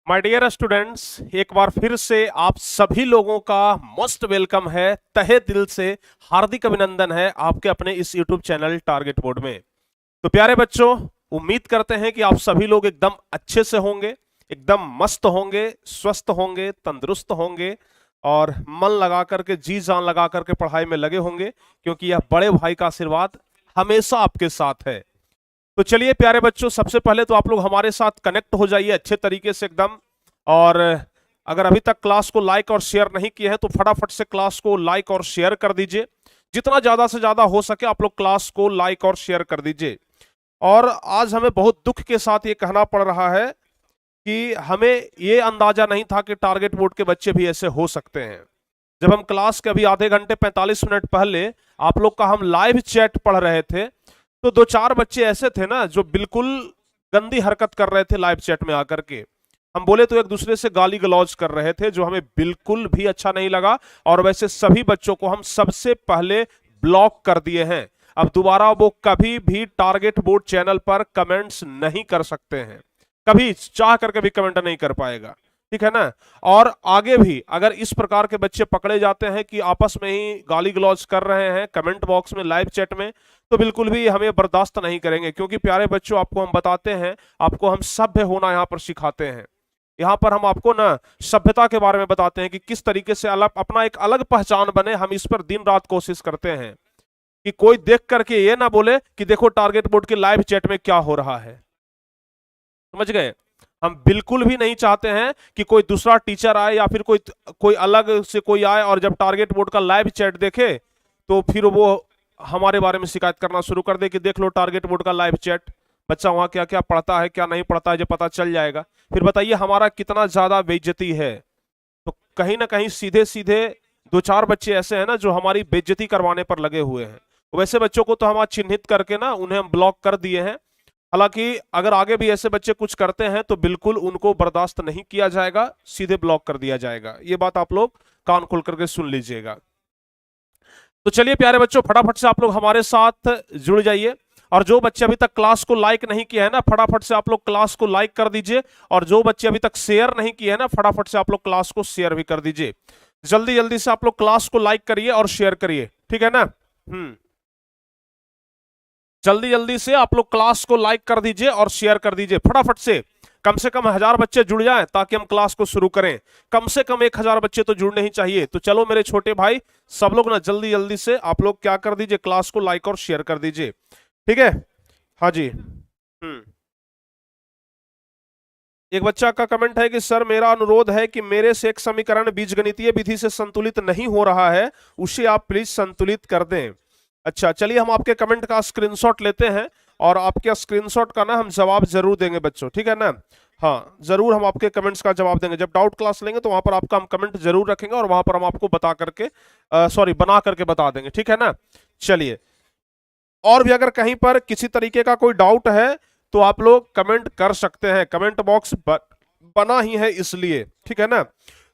My dear students, एक बार फिर से आप सभी लोगों का मोस्ट वेलकम है। तहे दिल से हार्दिक अभिनंदन है आपके अपने इस यूट्यूब चैनल टारगेट बोर्ड में। तो प्यारे बच्चों, उम्मीद करते हैं कि आप सभी लोग एकदम अच्छे से होंगे, एकदम मस्त होंगे, स्वस्थ होंगे, तंदुरुस्त होंगे और मन लगा करके, जी जान लगा करके पढ़ाई में लगे होंगे, क्योंकि यह बड़े भाई का आशीर्वाद हमेशा आपके साथ है। तो चलिए प्यारे बच्चों, सबसे पहले तो आप लोग हमारे साथ कनेक्ट हो जाइए अच्छे तरीके से एकदम। और अगर अभी तक क्लास को लाइक और शेयर नहीं किए हैं तो फटाफट से क्लास को लाइक और शेयर कर दीजिए। जितना ज्यादा से ज्यादा हो सके आप लोग क्लास को लाइक और शेयर कर दीजिए। और आज हमें बहुत दुख के साथ ये कहना पड़ रहा है कि हमें ये अंदाजा नहीं था कि टारगेट बोर्ड के बच्चे भी ऐसे हो सकते हैं। जब हम क्लास के अभी आधे घंटे 45 मिनट पहले आप लोग का हम लाइव चैट पढ़ रहे थे, तो दो चार बच्चे ऐसे थे ना जो बिल्कुल गंदी हरकत कर रहे थे लाइव चैट में आकर के। हम बोले तो एक दूसरे से गाली गलौज कर रहे थे, जो हमें बिल्कुल भी अच्छा नहीं लगा। और वैसे सभी बच्चों को हम सबसे पहले ब्लॉक कर दिए हैं। अब दोबारा वो कभी भी टारगेट बोर्ड चैनल पर कमेंट्स नहीं कर सकते हैं, कभी चाह करके भी कमेंट नहीं कर पाएगा, ठीक है ना। और आगे भी अगर इस प्रकार के बच्चे पकड़े जाते हैं कि आपस में ही गाली गलौज कर रहे हैं कमेंट बॉक्स में, लाइव चैट में, तो बिल्कुल भी हमें बर्दाश्त नहीं करेंगे। क्योंकि प्यारे बच्चों, आपको हम बताते हैं, आपको हम सभ्य होना यहाँ पर सिखाते हैं। यहाँ पर हम आपको ना सभ्यता के बारे में बताते हैं कि किस तरीके से अलग अपना एक अलग पहचान बने। हम इस पर दिन रात कोशिश करते हैं कि कोई देख करके ये ना बोले कि देखो टारगेट बोर्ड के लाइव चैट में क्या हो रहा है। समझ गए? हम बिल्कुल भी नहीं चाहते हैं कि कोई दूसरा टीचर आए या फिर कोई कोई अलग से कोई आए और जब टारगेट बोर्ड का लाइव चैट देखे तो फिर वो हमारे बारे में शिकायत करना शुरू कर दे कि देख लो टारगेट बोर्ड का लाइव चैट, बच्चा वहां क्या क्या पढ़ता है क्या नहीं पढ़ता है जो पता चल जाएगा। फिर बताइए हमारा कितना ज्यादा बेइज्जती है। तो कहीं ना कहीं सीधे सीधे दो चार बच्चे ऐसे हैं ना जो हमारी बेइज्जती करवाने पर लगे हुए हैं। वैसे बच्चों को तो हम आज चिन्हित करके ना उन्हें हम ब्लॉक कर दिए हैं। हालांकि अगर आगे भी ऐसे बच्चे कुछ करते हैं तो बिल्कुल उनको बर्दाश्त नहीं किया जाएगा, सीधे ब्लॉक कर दिया जाएगा। ये बात आप लोग कान खोल करके सुन लीजिएगा। तो चलिए प्यारे बच्चों, फटाफट से आप लोग हमारे साथ जुड़ जाइए। और जो बच्चे अभी तक क्लास को लाइक नहीं किया है ना, फटाफट से आप लोग क्लास को लाइक कर दीजिए। और जो बच्चे अभी तक शेयर नहीं किए है ना, फटाफट से आप लोग क्लास को शेयर भी कर दीजिए। जल्दी जल्दी से आप लोग क्लास को लाइक करिए और शेयर करिए, ठीक है ना। जल्दी जल्दी से आप लोग क्लास को लाइक कर दीजिए और शेयर कर दीजिए फटाफट से कम 1000 बच्चे जुड़ जाएं ताकि हम क्लास को शुरू करें। कम से कम 1000 बच्चे तो जुड़ने ही चाहिए। तो चलो मेरे छोटे भाई, सब लोग ना जल्दी जल्दी से आप लोग क्या कर दीजिए, क्लास को लाइक और शेयर कर दीजिए, ठीक है। हाँ जी। एक बच्चा का कमेंट है कि सर मेरा अनुरोध है कि मेरे से एक समीकरण बीजगणितीय विधि से संतुलित नहीं हो रहा है, उसे आप प्लीज संतुलित कर दें। अच्छा, चलिए हम आपके कमेंट का स्क्रीनशॉट लेते हैं और आपके स्क्रीनशॉट का ना हम जवाब जरूर देंगे बच्चों, ठीक है ना। हाँ, जरूर हम आपके कमेंट्स का जवाब देंगे। जब डाउट क्लास लेंगे तो वहां पर आपका हम कमेंट जरूर रखेंगे और वहां पर हम आपको बता करके बना करके बता देंगे, ठीक है ना। चलिए, और भी अगर कहीं पर किसी तरीके का कोई डाउट है तो आप लोग कमेंट कर सकते हैं। कमेंट बॉक्स बना ही है इसलिए, ठीक है ना।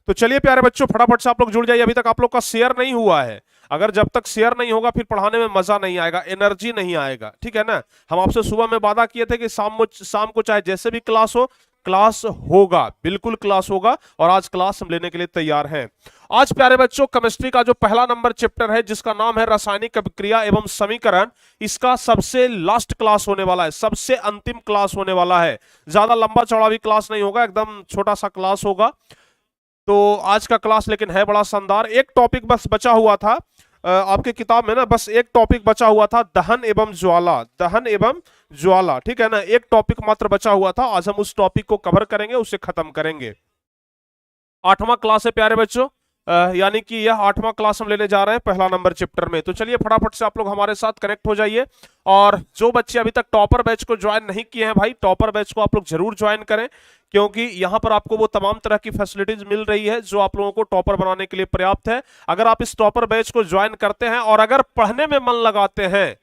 तो चलिए प्यारे बच्चों, फटाफट से आप लोग जुड़ जाइए। अभी तक आप लोग का शेयर नहीं हुआ है। अगर जब तक शेयर नहीं होगा फिर पढ़ाने में मजा नहीं आएगा, एनर्जी नहीं आएगा, ठीक है ना। हम आपसे सुबह में वादा किए थे कि शाम को चाहे जैसे भी क्लास हो, क्लास होगा, बिल्कुल क्लास होगा। और आज क्लास हम लेने के लिए तैयार हैं। आज प्यारे बच्चों, केमिस्ट्री का जो पहला नंबर चैप्टर है जिसका नाम है रासायनिक अभिक्रिया एवं समीकरण, इसका सबसे लास्ट क्लास होने वाला है, सबसे अंतिम क्लास होने वाला है। ज्यादा लंबा चौड़ा भी क्लास नहीं होगा, एकदम छोटा सा क्लास होगा। तो आज का क्लास लेकिन है बड़ा शानदार। एक टॉपिक बस बचा हुआ था आपके किताब में ना, बस एक टॉपिक बचा हुआ था, दहन एवं ज्वाला, दहन एवं ज्वाला, ठीक है ना। एक टॉपिक मात्र बचा हुआ था। आज हम उस टॉपिक को कवर करेंगे, उसे खत्म करेंगे। 8वां क्लास है प्यारे बच्चों, यानी कि यह 8वां क्लास हम लेने जा रहे हैं पहला नंबर चैप्टर में। तो चलिए फटाफट से आप लोग हमारे साथ कनेक्ट हो जाइए। और जो बच्चे अभी तक टॉपर बैच को ज्वाइन नहीं किए हैं भाई, टॉपर बैच को आप लोग जरूर ज्वाइन करें, क्योंकि यहां पर आपको वो तमाम तरह की फैसिलिटीज मिल रही है जो आप लोगों को टॉपर बनाने के लिए पर्याप्त है। अगर आप इस टॉपर बैच को ज्वाइन करते हैं और अगर पढ़ने में मन लगाते हैं,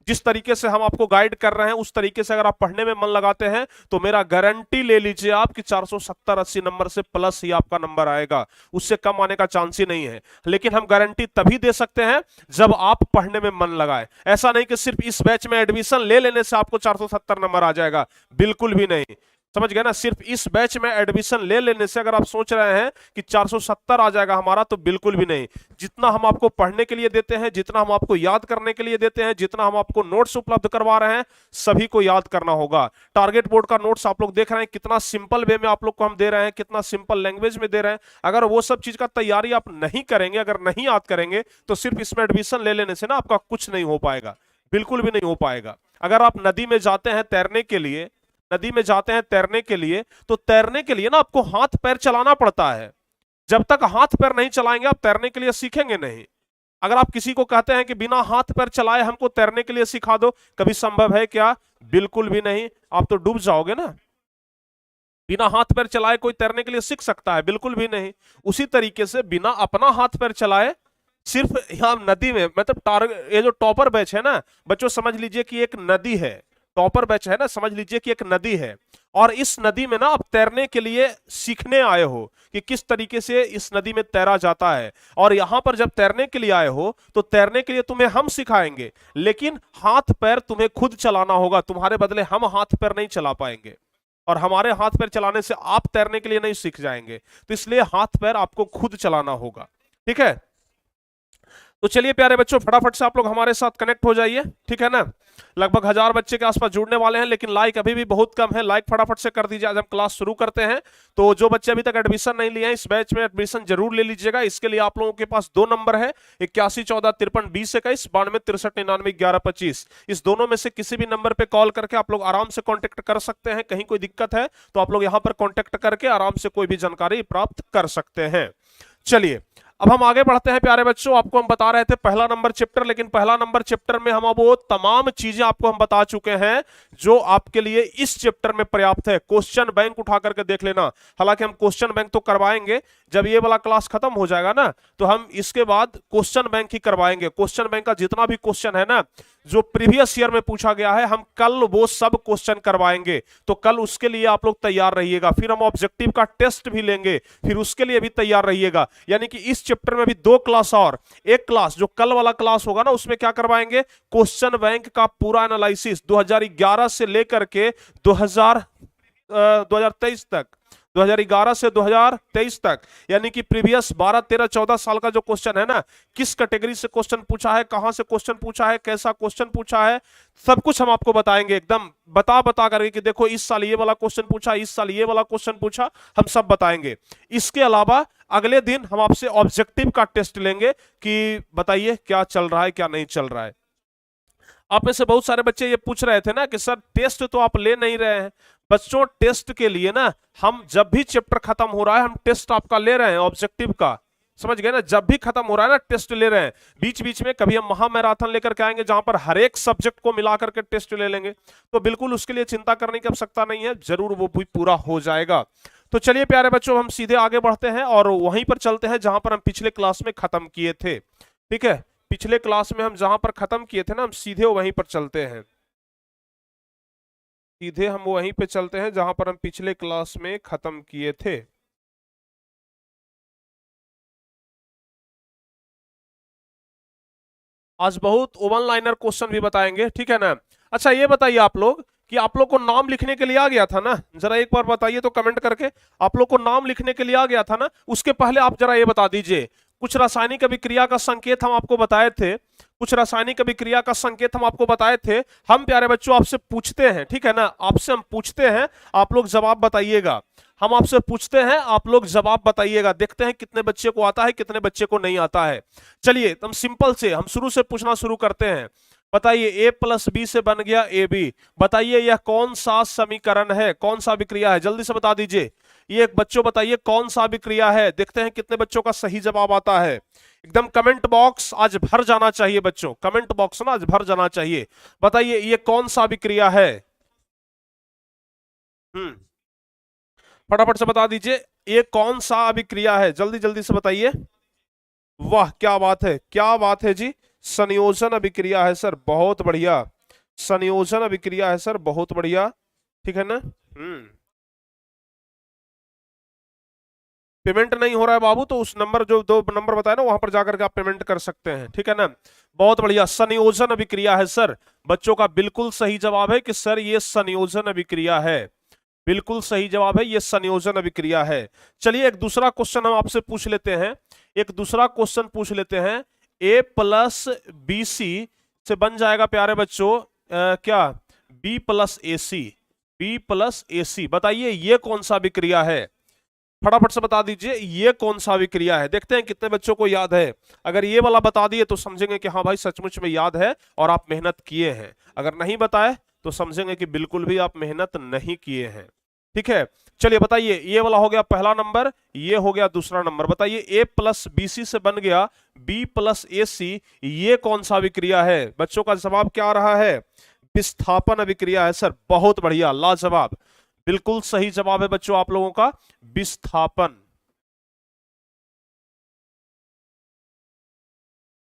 जिस तरीके से हम आपको गाइड कर रहे हैं उस तरीके से अगर आप पढ़ने में मन लगाते हैं, तो मेरा गारंटी ले लीजिए आप कि 470-80 नंबर से प्लस ही आपका नंबर आएगा, उससे कम आने का चांस ही नहीं है। लेकिन हम गारंटी तभी दे सकते हैं जब आप पढ़ने में मन लगाए। ऐसा नहीं कि सिर्फ इस बैच में एडमिशन ले लेने से आपको 470 नंबर आ जाएगा, बिल्कुल भी नहीं। समझ गए ना। सिर्फ इस बैच में एडमिशन ले लेने से अगर आप सोच रहे हैं कि 470 आ जाएगा हमारा, तो बिल्कुल भी नहीं। जितना हम आपको पढ़ने के लिए देते हैं, जितना हम आपको याद करने के लिए देते हैं, जितना हम आपको नोट्स उपलब्ध करवा रहे हैं, सभी को याद करना होगा। टारगेट बोर्ड का नोट्स आप लोग देख रहे हैं, कितना सिंपल वे में आप लोग को हम दे रहे हैं, कितना सिंपल लैंग्वेज में दे रहे हैं। अगर वो सब चीज का तैयारी आप नहीं करेंगे, अगर नहीं याद करेंगे, तो सिर्फ इसमें एडमिशन ले लेने से ना आपका कुछ नहीं हो पाएगा, बिल्कुल भी नहीं हो पाएगा। अगर आप नदी में जाते हैं तैरने के लिए, नदी में जाते हैं तैरने के लिए, तो तैरने के लिए ना आपको हाथ पैर चलाना पड़ता है। जब तक हाथ पैर नहीं चलाएंगे आप तैरने के लिए सीखेंगे नहीं। अगर आप किसी को कहते हैं कि बिना हाथ पैर चलाए हमको तैरने के लिए सिखा दो, कभी संभव है क्या? बिल्कुल भी नहीं, आप तो डूब जाओगे ना। बिना हाथ पैर चलाए कोई तैरने के लिए सीख सकता है? बिल्कुल भी नहीं। उसी तरीके से बिना अपना हाथ पैर चलाए सिर्फ यहां नदी में, मतलब ये जो टॉपर बैच है ना बच्चों, समझ लीजिए कि एक नदी है। टॉपर बैच है ना, समझ लीजिए कि एक नदी है, और इस नदी में ना आप तैरने के लिए सीखने आए हो कि किस तरीके से इस नदी में तैरा जाता है। और यहां पर जब तैरने के लिए आए हो तो तैरने के लिए तुम्हें हम सिखाएंगे, लेकिन हाथ पैर तुम्हें खुद चलाना होगा। तुम्हारे बदले हम हाथ पैर नहीं चला पाएंगे, और हमारे हाथ पैर चलाने से आप तैरने के लिए नहीं सीख जाएंगे। तो इसलिए हाथ पैर आपको खुद चलाना होगा, ठीक है। तो चलिए प्यारे बच्चों, फटाफट से आप लोग हमारे साथ कनेक्ट हो जाइए, ठीक है ना। लगभग 1000 बच्चे के आसपास जुड़ने वाले हैं, लेकिन लाइक अभी भी बहुत कम है। लाइक फटाफट से कर दीजिए, आज हम क्लास शुरू करते हैं। तो जो बच्चे अभी तक एडमिशन नहीं लिए हैं, इस बैच में एडमिशन जरूर ले लीजिएगा। इसके लिए आप लोगों के पास 2 नंबर है, 8114532021 इस दोनों में से किसी भी नंबर पे कॉल करके आप लोग आराम से कॉन्टेक्ट कर सकते हैं। कहीं कोई दिक्कत है तो आप लोग यहाँ पर कॉन्टेक्ट करके आराम से कोई भी जानकारी प्राप्त कर सकते हैं। चलिए अब हम आगे बढ़ते हैं प्यारे बच्चों। आपको हम बता रहे थे पहला नंबर चैप्टर, लेकिन पहला नंबर चैप्टर में हम अब वो तमाम चीजें आपको हम बता चुके हैं जो आपके लिए इस चैप्टर में पर्याप्त है। क्वेश्चन बैंक उठा करके देख लेना। हालांकि हम क्वेश्चन बैंक तो करवाएंगे, जब ये वाला क्लास खत्म हो जाएगा ना तो हम इसके बाद क्वेश्चन बैंक ही करवाएंगे। क्वेश्चन बैंक का जितना भी क्वेश्चन है ना जो प्रीवियस ईयर में पूछा गया है, हम कल वो सब क्वेश्चन करवाएंगे। तो कल उसके लिए आप लोग तैयार रहिएगा। फिर हम ऑब्जेक्टिव का टेस्ट भी लेंगे, फिर उसके लिए भी तैयार रहिएगा। यानी कि इस चैप्टर में भी 2 क्लास और एक क्लास जो कल वाला क्लास होगा ना, उसमें क्या करवाएंगे? क्वेश्चन बैंक का पूरा एनालिसिस 2011 से लेकर के 2023 तक, 2011 से 2023 तक, यानी कि प्रीवियस 12, 13, 14 साल का जो क्वेश्चन है ना, किस कैटेगरी से क्वेश्चन पूछा है, कहां से क्वेश्चन पूछा है, कैसा क्वेश्चन पूछा है, सब कुछ हम आपको बताएंगे एकदम बता करके कि देखो इस साल ये वाला क्वेश्चन पूछा, इस साल ये वाला क्वेश्चन पूछा, हम सब बताएंगे। इसके अलावा अगले दिन हम आपसे ऑब्जेक्टिव का टेस्ट लेंगे कि बताइए क्या चल रहा है क्या नहीं चल रहा है। आप में से बहुत सारे बच्चे ये पूछ रहे थे ना कि सर टेस्ट तो आप ले नहीं रहे हैं। बच्चों टेस्ट के लिए ना हम जब भी चैप्टर खत्म हो रहा है हम टेस्ट आपका ले रहे हैं ऑब्जेक्टिव का, समझ गए ना। जब भी खत्म हो रहा है ना टेस्ट ले रहे हैं। बीच बीच में कभी हम महा मैराथन लेकर के आएंगे जहां पर हर एक सब्जेक्ट को मिलाकर के टेस्ट ले लेंगे। तो बिल्कुल उसके लिए चिंता करने की आवश्यकता नहीं है, जरूर वो भी पूरा हो जाएगा। तो चलिए प्यारे बच्चों, हम सीधे आगे बढ़ते हैं और वहीं पर चलते हैं जहां पर हम पिछले क्लास में खत्म किए थे, ठीक है। पिछले क्लास में हम जहां पर खत्म किए थे ना, हम सीधे वहीं पर चलते हैं। सीधे हम वहीं पे चलते हैं जहां पर हम पिछले क्लास में खत्म किए थे। आज बहुत ओवन लाइनर क्वेश्चन भी बताएंगे, ठीक है ना। अच्छा ये बताइए आप लोग कि आप लोग को नाम लिखने के लिए आ गया था ना, जरा एक बार बताइए तो कमेंट करके। आप लोग को नाम लिखने के लिए आ गया था ना? उसके पहले आप जरा ये बता दीजिए, कुछ रासायनिक अभिक्रिया का संकेत हम आपको बताए थे, कुछ रासायनिक अभिक्रिया का संकेत हम आपको बताए थे। हम प्यारे बच्चों आपसे पूछते हैं, ठीक है ना, आपसे हम पूछते हैं, आप लोग जवाब बताइएगा। हम आपसे पूछते हैं, आप लोग जवाब बताइएगा। देखते हैं कितने बच्चे को आता है, कितने बच्चे को नहीं आता है। चलिए हम सिंपल से, हम शुरू से पूछना शुरू करते हैं। बताइए a प्लस बी से बन गया ए बी। बताइए यह कौन सा समीकरण है, कौन सा अभिक्रिया है? जल्दी से बता दीजिए। ये बच्चों बताइए कौन सा अभिक्रिया है। देखते हैं कितने बच्चों का सही जवाब आता है। एकदम कमेंट बॉक्स आज भर जाना चाहिए बच्चों, कमेंट बॉक्स ना आज भर जाना चाहिए। बताइए ये कौन सा अभिक्रिया है? फटाफट से बता दीजिए ये कौन सा अभिक्रिया है, जल्दी जल्दी से बताइए। वाह क्या बात है, क्या बात है जी, संयोजन अभिक्रिया है सर, बहुत बढ़िया। संयोजन अभिक्रिया है सर, बहुत बढ़िया, ठीक है ना। पेमेंट नहीं हो रहा है बाबू, तो उस नंबर जो 2 नंबर बताया ना वहां पर जाकर के आप पेमेंट कर सकते हैं, ठीक है ना। बहुत बढ़िया, संयोजन अभिक्रिया है सर। बच्चों का बिल्कुल सही जवाब है कि सर ये संयोजन अभिक्रिया है। बिल्कुल सही जवाब है, ये संयोजन अभिक्रिया है। चलिए एक दूसरा क्वेश्चन हम आपसे पूछ लेते हैं, एक दूसरा क्वेश्चन पूछ लेते हैं। ए प्लस बी सी से बन जाएगा प्यारे बच्चों क्या, बी प्लस ए सी, बी प्लस ए सी। बताइए ये कौन सा अभिक्रिया है, फटाफट से बता दीजिए ये कौन सा अभिक्रिया है। देखते हैं कितने बच्चों को याद है। अगर ये वाला बता दिए तो समझेंगे कि हाँ भाई सचमुच में याद है और आप मेहनत किए हैं। अगर नहीं बताए तो समझेंगे कि बिल्कुल भी आप मेहनत नहीं किए हैं। ठीक है, चलिए बताइए, ये वाला हो गया पहला नंबर, ये हो गया दूसरा नंबर। बताइए ए प्लस बी सी से बन गया बी प्लस ए सी, ये कौन सा अभिक्रिया है? बच्चों का जवाब क्या आ रहा है? विस्थापन अभिक्रिया है सर। बहुत बढ़िया, लाजवाब, बिल्कुल सही जवाब है बच्चों आप लोगों का, विस्थापन।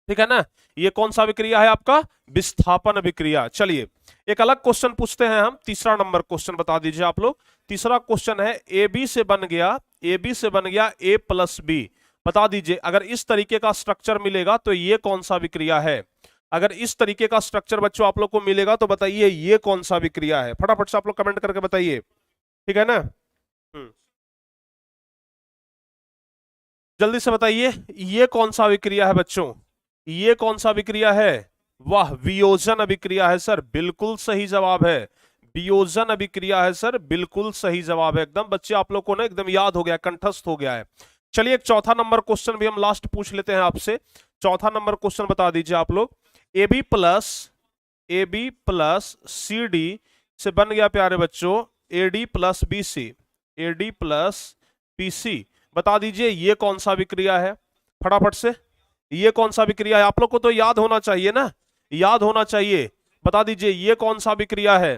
ठीक है ना, ये कौन सा अभिक्रिया है आपका? विस्थापन अभिक्रिया। चलिए एक अलग क्वेश्चन पूछते हैं हम, तीसरा नंबर क्वेश्चन बता दीजिए आप लोग। तीसरा क्वेश्चन है ए बी से बन गया, ए बी से बन गया ए प्लस बी। बता दीजिए अगर इस तरीके का स्ट्रक्चर मिलेगा तो ये कौन सा अभिक्रिया है? अगर इस तरीके का स्ट्रक्चर बच्चों आप लोग को मिलेगा तो बताइए ये कौन सा अभिक्रिया है? फटाफट से आप लोग कमेंट करके बताइए, ठीक है ना। जल्दी से बताइए ये कौन सा अभिक्रिया है बच्चों, ये कौन सा अभिक्रिया है? वाह, वियोजन अभिक्रिया है सर, बिल्कुल सही जवाब है, वियोजन अभिक्रिया है सर, बिल्कुल सही जवाब है। एकदम बच्चे आप लोग को ना एकदम याद हो गया, कंठस्थ हो गया है। चलिए एक चौथा नंबर क्वेश्चन भी हम लास्ट पूछ लेते हैं आपसे। चौथा नंबर क्वेश्चन बता दीजिए आप लोग। A B plus C D से बन गया प्यारे बच्चों A D plus B C, A D plus B C. बता दीजिए ये कौन सा अभिक्रिया है? फटाफट से, ये कौन सा अभिक्रिया है? आप लोग को तो याद होना चाहिए ना, याद होना चाहिए। बता दीजिए ये कौन सा अभिक्रिया है?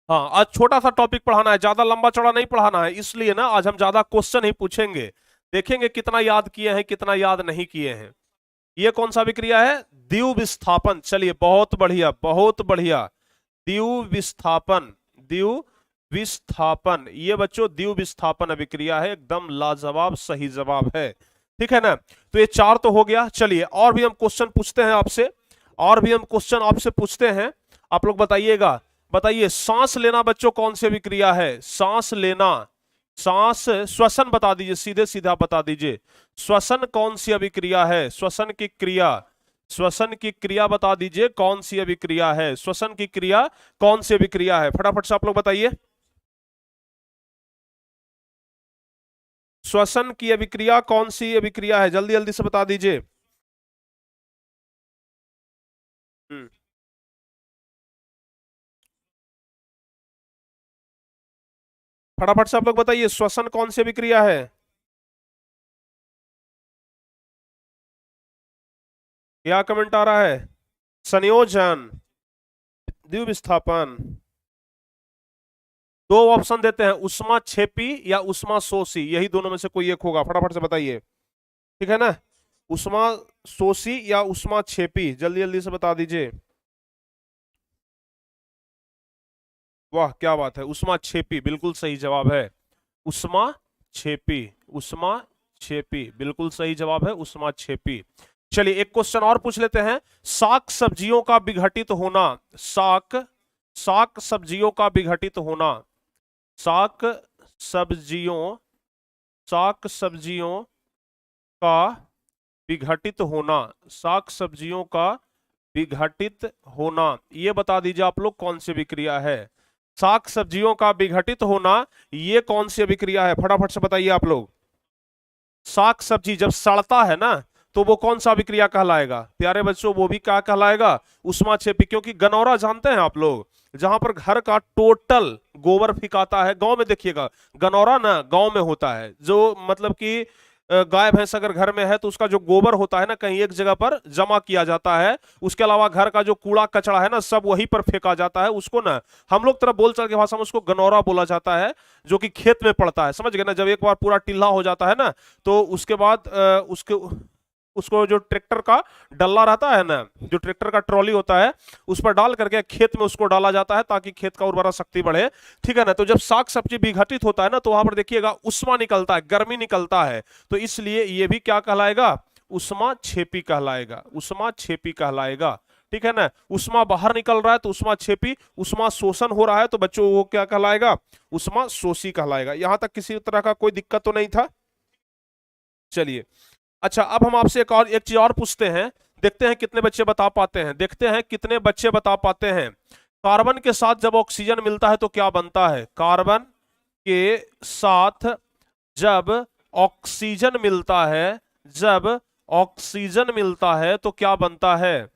हाँ, आज छोटा सा टॉपिक पढ़ाना है, ज्यादा लंबा चौड़ा नहीं पढ़ाना है, इसलिए ना आज हम ज्यादा क्वेश्चन ही पूछेंगे। देखेंगे कितना याद किए हैं कितना याद नहीं किए हैं। ये कौन सा अभिक्रिया है? द्विव विस्थापन। चलिए बहुत बढ़िया, बहुत बढ़िया, द्विव विस्थापन, द्विव विस्थापन। ये बच्चों द्विव विस्थापन अभिक्रिया है, एकदम लाजवाब सही जवाब है। ठीक है ना, तो ये चार तो हो गया। चलिए और भी हम क्वेश्चन पूछते हैं आपसे, और भी हम क्वेश्चन आपसे पूछते हैं, आप लोग बताइएगा। बताइए सांस लेना बच्चों कौन सी अभिक्रिया है? सांस लेना, सांस, श्वसन बता दीजिए, सीधे सीधा बता दीजिए, श्वसन कौन सी अभिक्रिया है? श्वसन की क्रिया, श्वसन की क्रिया बता दीजिए कौन सी अभिक्रिया है? श्वसन की क्रिया कौन सी अभिक्रिया है? फटाफट से आप लोग बताइए, श्वसन की अभिक्रिया कौन सी अभिक्रिया है? जल्दी जल्दी से बता दीजिए। हम्म, फटाफट से आप लोग बताइए श्वसन कौन सी अभिक्रिया है? क्या कमेंट आ रहा है? संयोजन, द्विव विस्थापन। दो ऑप्शन देते हैं, उष्मा क्षेपी या उष्मा शोषी, यही दोनों में से कोई एक होगा। फटाफट से बताइए, ठीक है ना, उष्मा शोषी या उष्मा क्षेपी, जल्दी जल्दी से बता दीजिए। वाह क्या बात है, उष्मा क्षेपी बिल्कुल सही जवाब है, उष्मा क्षेपी, उष्मा क्षेपी बिल्कुल सही जवाब है, उष्मा क्षेपी। चलिए एक क्वेश्चन और पूछ लेते हैं। शाक सब्जियों का विघटित होना, शाक सब्जियों का विघटित होना, शाक सब्जियों, शाक सब्जियों का विघटित होना, शाक सब्जियों का विघटित होना, ये बता दीजिए आप लोग कौन सी अभिक्रिया है? शाक सब्जियों का विघटित होना, ये कौन सी अभिक्रिया है? फटाफट से बताइए आप लोग। शाक सब्जी जब सड़ता है ना तो वो कौन सा अभिक्रिया कहलाएगा प्यारे बच्चों? वो भी क्या कहलाएगा? उष्माक्षेपी। क्योंकि गनौरा जानते हैं आप लोग, जहां पर घर का टोटल गोबर फिकाता है, गांव में देखिएगा गनौरा ना गांव में होता है, जो मतलब कि गाय भैंस अगर घर में है तो उसका जो गोबर होता है ना कहीं एक जगह पर जमा किया जाता है, उसके अलावा घर का जो कूड़ा कचरा है ना सब वहीं पर फेंका जाता है। उसको ना हम लोग तरफ बोलचाल की भाषा में उसको गनौरा बोला जाता है, जो कि खेत में पड़ता है, समझ गए ना। जब एक बार पूरा टिल्ला हो जाता है ना तो उसके बाद उसको जो ट्रैक्टर का डल्ला रहता है ना, जो ट्रैक्टर का ट्रॉली होता है, उस पर डाल करके खेत में उसको डाला जाता है ताकि खेत का उर्वरा शक्ति बढ़े। ठीक है ना, तो जब साग सब्जी विघटित होता है ना तो वहां पर देखिएगा उष्मा निकलता है, गर्मी निकलता है, तो इसलिए ये भी क्या कहलाएगा? उष्मा क्षेपी कहलाएगा, उष्मा क्षेपी कहलाएगा। ठीक है ना, उष्मा बाहर निकल रहा है तो उष्मा क्षेपी, उष्मा शोषण हो रहा है तो बच्चों वो क्या कहलाएगा, उष्मा शोषी कहलाएगा। यहां तक किसी तरह का कोई दिक्कत तो नहीं था। चलिए, अच्छा अब हम आपसे एक चीज और पूछते हैं, देखते हैं कितने बच्चे बता पाते हैं, देखते हैं कितने बच्चे बता पाते हैं। कार्बन के साथ जब ऑक्सीजन मिलता है तो क्या बनता है, कार्बन के साथ जब ऑक्सीजन मिलता है, जब ऑक्सीजन मिलता है तो क्या बनता है,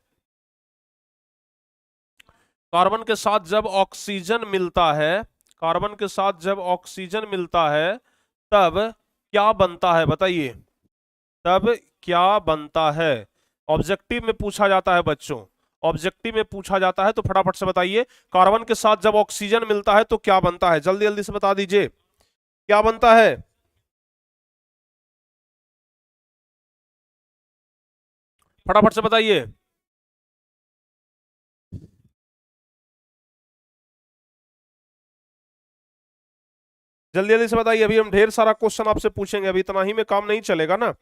कार्बन के साथ जब ऑक्सीजन मिलता है, कार्बन के साथ जब ऑक्सीजन मिलता है तब क्या बनता है, बताइए तब क्या बनता है। ऑब्जेक्टिव में पूछा जाता है बच्चों, ऑब्जेक्टिव में पूछा जाता है तो फटाफट से बताइए, कार्बन के साथ जब ऑक्सीजन मिलता है तो क्या बनता है, जल्दी जल्दी से बता दीजिए क्या बनता है। फटाफट से बताइए, जल्दी जल्दी से बताइए। अभी हम ढेर सारा क्वेश्चन आपसे पूछेंगे, अभी इतना ही में काम नहीं चलेगा ना,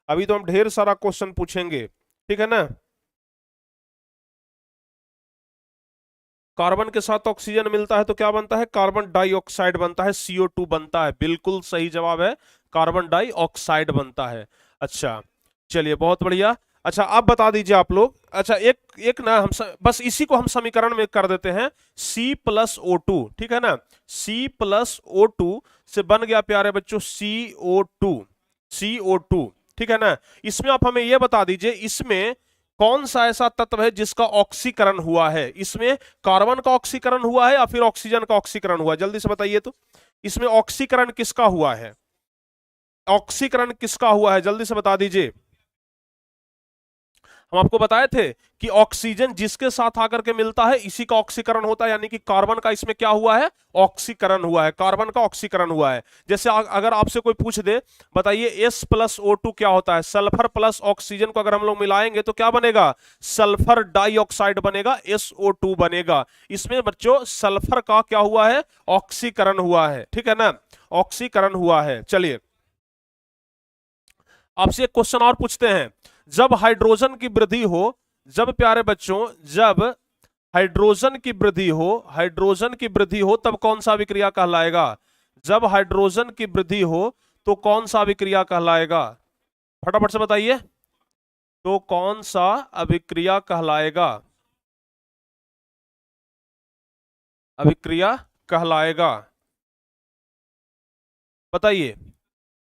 अभी तो हम ढेर सारा क्वेश्चन पूछेंगे, ठीक है ना। कार्बन के साथ ऑक्सीजन मिलता है तो क्या बनता है, कार्बन डाइऑक्साइड बनता है, CO2 बनता है, बिल्कुल सही जवाब है, कार्बन डाइऑक्साइड बनता है। अच्छा चलिए बहुत बढ़िया। अच्छा आप बता दीजिए आप लोग, अच्छा एक एक ना बस इसी को हम समीकरण में कर देते हैं, C+O2, ठीक है ना, C+O2 से बन गया प्यारे बच्चों CO2, CO2, ठीक है ना। इसमें आप हमें यह बता दीजिए, इसमें कौन सा ऐसा तत्व है जिसका ऑक्सीकरण हुआ है, इसमें कार्बन का ऑक्सीकरण हुआ है या फिर ऑक्सीजन का ऑक्सीकरण हुआ है, जल्दी से बताइए तो, इसमें ऑक्सीकरण किसका हुआ है, ऑक्सीकरण किसका हुआ है, जल्दी से बता दीजिए। हम आपको बताए थे कि ऑक्सीजन जिसके साथ आकर के मिलता है इसी का ऑक्सीकरण होता है, यानी कि कार्बन का इसमें क्या हुआ है, ऑक्सीकरण हुआ है, कार्बन का ऑक्सीकरण हुआ है। जैसे अगर आपसे कोई पूछ दे, बताइए S+O2 क्या होता है, सल्फर प्लस ऑक्सीजन को अगर हम लोग मिलाएंगे तो क्या बनेगा, सल्फर डाइऑक्साइड बनेगा, SO2 बनेगा। इसमें बच्चों सल्फर का क्या हुआ है, ऑक्सीकरण हुआ है, ठीक है ना, ऑक्सीकरण हुआ है। चलिए आपसे एक क्वेश्चन और पूछते हैं, जब हाइड्रोजन की वृद्धि हो, जब प्यारे बच्चों जब हाइड्रोजन की वृद्धि हो, हाइड्रोजन की वृद्धि हो तब कौन सा अभिक्रिया कहलाएगा, जब हाइड्रोजन की वृद्धि हो तो कौन सा अभिक्रिया कहलाएगा, फटाफट से बताइए तो कौन सा अभिक्रिया कहलाएगा, अभिक्रिया कहलाएगा, बताइए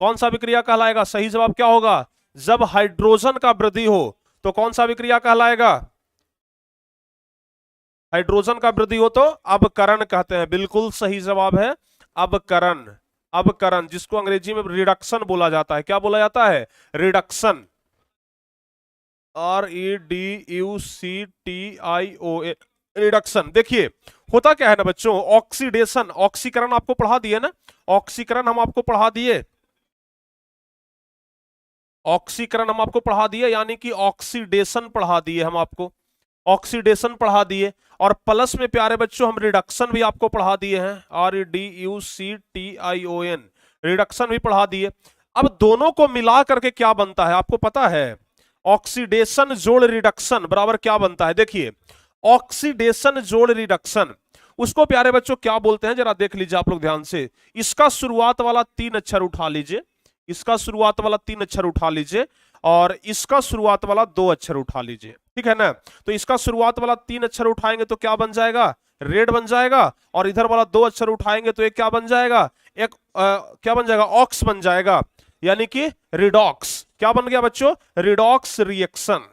कौन सा अभिक्रिया कहलाएगा। सही जवाब क्या होगा, जब हाइड्रोजन का वृद्धि हो तो कौन सा अभिक्रिया कहलाएगा, हाइड्रोजन का वृद्धि हो तो अवकरण कहते हैं, बिल्कुल सही जवाब है अवकरण, अवकरण जिसको अंग्रेजी में रिडक्शन बोला जाता है, क्या बोला जाता है, रिडक्शन, REDUCTION, रिडक्शन। देखिए होता क्या है ना बच्चों, ऑक्सीडेशन, ऑक्सीकरण आपको पढ़ा दिए ना, ऑक्सीकरण हम आपको पढ़ा दिए, ऑक्सीकरण हम आपको पढ़ा दिए, यानी कि ऑक्सीडेशन पढ़ा दिए हम आपको, ऑक्सीडेशन पढ़ा दिए, और प्लस में प्यारे बच्चों हम रिडक्शन भी आपको पढ़ा दिए हैं, REDUCTION, रिडक्शन भी पढ़ा दिए। अब दोनों को मिला करके क्या बनता है आपको पता है, ऑक्सीडेशन जोड़ रिडक्शन बराबर क्या बनता है, देखिए ऑक्सीडेशन जोड़ रिडक्शन, उसको प्यारे बच्चों क्या बोलते हैं जरा देख लीजिए आप लोग ध्यान से, इसका शुरुआत वाला 3 अक्षर उठा लीजिए, इसका शुरुआत वाला 3 अक्षर उठा लीजिए और इसका शुरुआत वाला 2 अक्षर उठा लीजिए, ठीक है ना। तो इसका शुरुआत वाला 3 अक्षर उठाएंगे तो क्या बन जाएगा, रेड बन जाएगा, और इधर वाला 2 अक्षर उठाएंगे तो एक क्या बन जाएगा, एक क्या बन जाएगा, ऑक्स बन जाएगा, यानी कि रिडॉक्स, क्या बन गया बच्चों, रिडॉक्स रिएक्शन,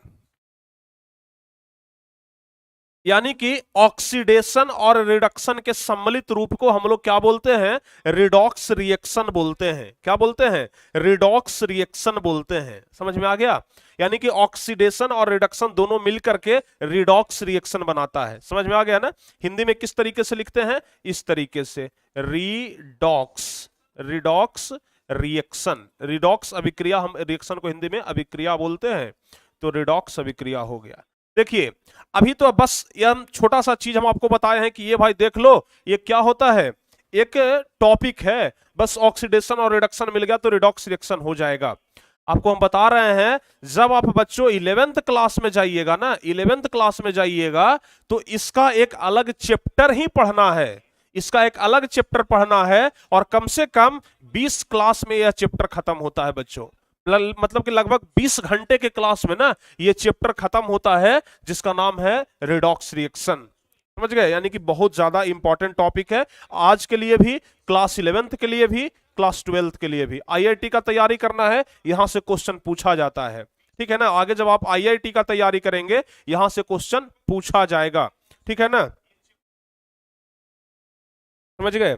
यानी कि ऑक्सीडेशन और रिडक्शन के सम्मिलित रूप को हम लोग क्या बोलते हैं, रिडॉक्स रिएक्शन बोलते हैं, क्या बोलते हैं, रिडॉक्स रिएक्शन बोलते हैं, समझ में आ गया, यानी कि ऑक्सीडेशन और रिडक्शन दोनों मिलकर के रिडॉक्स रिएक्शन बनाता है, समझ में आ गया ना। हिंदी में किस तरीके से लिखते हैं, इस तरीके से, रिडॉक्स, रिडॉक्स रिएक्शन, रिडॉक्स अभिक्रिया, हम रिएक्शन को हिंदी में अभिक्रिया बोलते हैं, तो रिडॉक्स अभिक्रिया हो गया। देखिए अभी तो बस यह छोटा सा चीज हम आपको बताए हैं कि ये भाई देख लो ये क्या होता है, एक टॉपिक है, बस ऑक्सीडेशन और रिडक्शन मिल गया तो रिडॉक्स रिएक्शन हो जाएगा। आपको हम बता रहे हैं, जब आप बच्चों 11th क्लास में जाइएगा ना, 11th क्लास में जाइएगा तो इसका एक अलग चैप्टर ही पढ़ना है, इसका एक अलग चैप्टर पढ़ना है, और कम से कम 20 क्लास में यह चैप्टर खत्म होता है बच्चों। मतलब कि लगभग 20 घंटे के क्लास में ना ये चैप्टर खत्म होता है, जिसका नाम है रिडॉक्स रिएक्शन। समझ गए? यानी कि बहुत ज्यादा इंपॉर्टेंट टॉपिक है आज के लिए भी, क्लास 11th के लिए भी, क्लास 12th के लिए भी। आईआईटी का तैयारी करना है, यहां से क्वेश्चन पूछा जाता है, ठीक है ना। आगे जब आप आईआईटी का तैयारी करेंगे, यहां से क्वेश्चन पूछा जाएगा, ठीक है ना, समझ गए।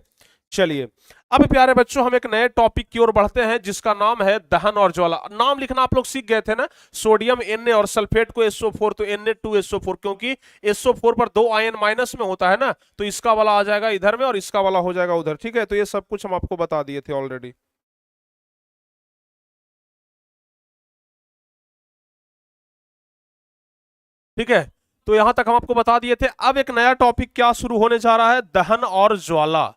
चलिए, अब प्यारे बच्चों हम एक नए टॉपिक की ओर बढ़ते हैं, जिसका नाम है दहन और ज्वाला। नाम लिखना आप लोग सीख गए थे ना, सोडियम Na और सल्फेट को SO4, तो Na2SO4, क्योंकि SO4 पर 2 आयन माइनस में होता है ना, तो इसका वाला आ जाएगा इधर में और इसका वाला हो जाएगा उधर, ठीक है। तो ये सब कुछ हम आपको बता दिए थे ऑलरेडी। ठीक है, तो यहां तक हम आपको बता दिए थे। अब एक नया टॉपिक क्या शुरू होने जा रहा है, दहन और ज्वाला।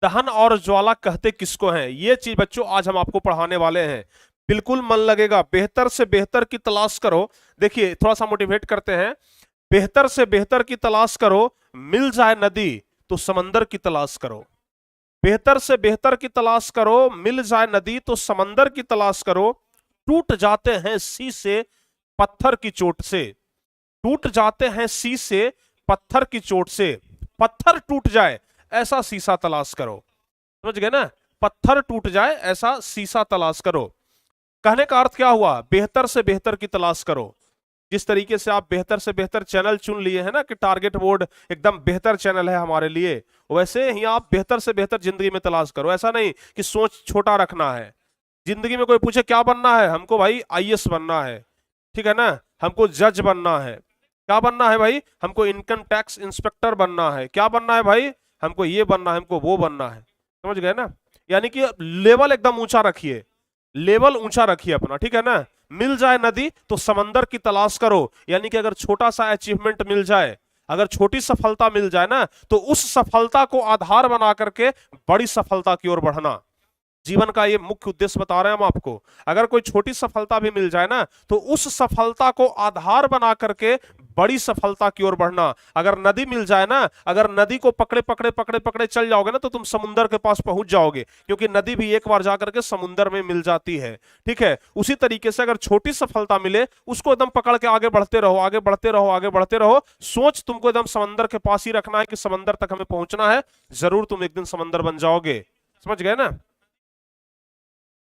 दहन और ज्वाला कहते किसको हैं, ये चीज बच्चों आज हम आपको पढ़ाने वाले हैं। बिल्कुल मन लगेगा, बेहतर से बेहतर की तलाश करो। देखिए थोड़ा सा मोटिवेट करते हैं, बेहतर से बेहतर की तलाश करो, मिल जाए नदी तो समंदर की तलाश करो। बेहतर से बेहतर की तलाश करो, मिल जाए नदी तो समंदर की तलाश करो। टूट जाते हैं शीशे पत्थर की चोट से, टूट जाते हैं शीशे पत्थर की चोट से। पत्थर टूट जाए ऐसा शीशा तलाश करो, समझ गए ना, पत्थर टूट जाए ऐसा शीशा तलाश करो। कहने का अर्थ क्या हुआ, बेहतर से बेहतर की तलाश करो। जिस तरीके से आप बेहतर से बेहतर चैनल चुन लिए है ना, कि टारगेट बोर्ड एकदम बेहतर चैनल है हमारे लिए, वैसे ही आप बेहतर से बेहतर जिंदगी में तलाश करो। ऐसा नहीं कि सोच छोटा रखना है। जिंदगी में कोई पूछे क्या बनना है, हमको भाई IAS बनना है, ठीक है ना, हमको जज बनना है। क्या बनना है भाई, हमको इनकम टैक्स इंस्पेक्टर बनना है। क्या बनना है भाई, हमको ये बनना है, हमको वो बनना है। समझ गए ना, यानी कि लेवल एकदम ऊंचा रखिए, लेवल ऊंचा रखिए अपना, ठीक है ना। मिल जाए नदी तो समंदर की तलाश करो, यानी कि अगर छोटा सा अचीवमेंट मिल जाए, अगर छोटी सफलता मिल जाए ना, तो उस सफलता को आधार बना करके बड़ी सफलता की ओर बढ़ना। जीवन का ये मुख्य उद्देश्य बता रहे हैं हम आपको। अगर कोई छोटी सफलता भी मिल जाए ना, तो उस सफलता को आधार बना करके बड़ी सफलता की ओर बढ़ना। अगर नदी मिल जाए ना, अगर नदी को पकड़े पकड़े पकड़े पकड़े चल जाओगे ना, तो तुम समुंदर के पास पहुंच जाओगे, क्योंकि नदी भी एक बार जाकर के समुंदर में मिल जाती है, ठीक है। उसी तरीके से अगर छोटी सफलता मिले, उसको एकदम पकड़ के आगे बढ़ते रहो, आगे बढ़ते रहो, आगे बढ़ते रहो। सोच तुमको एकदम समंदर के पास ही रखना है कि समंदर तक हमें पहुंचना है, जरूर तुम एक दिन समंदर बन जाओगे। समझ गए ना,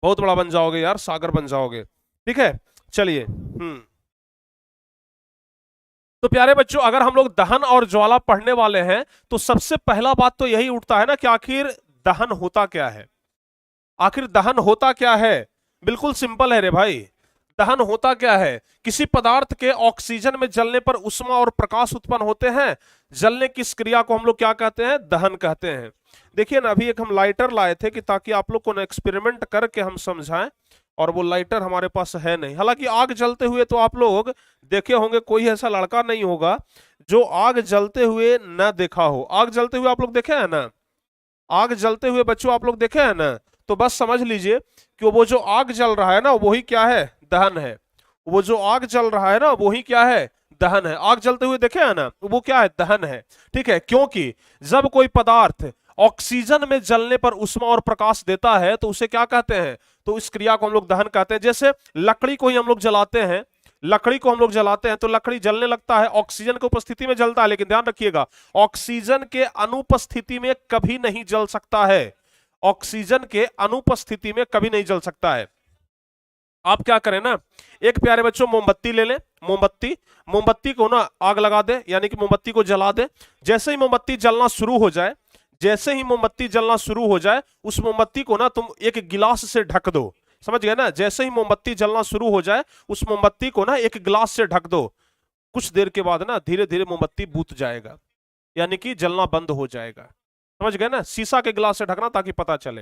बहुत बड़ा बन जाओगे यार, सागर बन जाओगे, ठीक है। चलिए, तो प्यारे बच्चों, अगर हम लोग दहन और ज्वाला पढ़ने वाले हैं, तो सबसे पहला बात तो यही उठता है ना कि आखिर दहन होता क्या है। आखिर दहन होता क्या है, बिल्कुल सिंपल है रे भाई। दहन होता क्या है, किसी पदार्थ के ऑक्सीजन में जलने पर उष्मा और प्रकाश उत्पन्न होते हैं। जलने की इस क्रिया को हम लोग क्या कहते हैं, दहन कहते हैं। देखिए ना, अभी एक हम लाइटर लाए थे कि ताकि आप लोग को ना एक्सपेरिमेंट करके हम समझाएं, और वो लाइटर हमारे पास है नहीं। हालांकि आग जलते हुए तो आप लोग देखे होंगे, कोई ऐसा लड़का नहीं होगा जो आग जलते हुए न देखा हो। आग जलते हुए आप लोग देखे हैं ना, आग जलते हुए बच्चों आप लोग देखे हैं ना, तो बस समझ लीजिए कि वो जो आग जल रहा है ना, वही क्या है, दहन है। वो जो आग जल रहा है ना, वही क्या है, दहन है। आग जलते हुए देखे हैं ना, वो क्या है, दहन है, ठीक है। क्योंकि जब कोई पदार्थ ऑक्सीजन में जलने पर उष्मा और प्रकाश देता है, तो उसे क्या कहते हैं, तो इस क्रिया को हम लोग दहन कहते हैं। जैसे लकड़ी को ही हम लोग जलाते हैं, लकड़ी को हम लोग जलाते हैं तो लकड़ी जलने लगता है, ऑक्सीजन की उपस्थिति में जलता है। लेकिन ध्यान रखिएगा, ऑक्सीजन के अनुपस्थिति में कभी नहीं जल सकता है, ऑक्सीजन के अनुपस्थिति में कभी नहीं जल सकता है। आप क्या करें ना, एक प्यारे बच्चों मोमबत्ती ले लें, मोमबत्ती, मोमबत्ती को ना आग लगा दे, यानी कि मोमबत्ती को जला दे। जैसे ही मोमबत्ती जलना शुरू हो जाए, जैसे ही मोमबत्ती जलना शुरू हो जाए, उस मोमबत्ती को ना तुम एक गिलास से ढक दो। समझ गए ना, जैसे ही मोमबत्ती जलना शुरू हो जाए, उस मोमबत्ती को ना एक गिलास से ढक दो। कुछ देर के बाद ना धीरे धीरे मोमबत्ती बुझ जाएगा, यानी कि जलना बंद हो जाएगा। समझ गए ना, शीशा के गिलास से ढकना ताकि पता चले।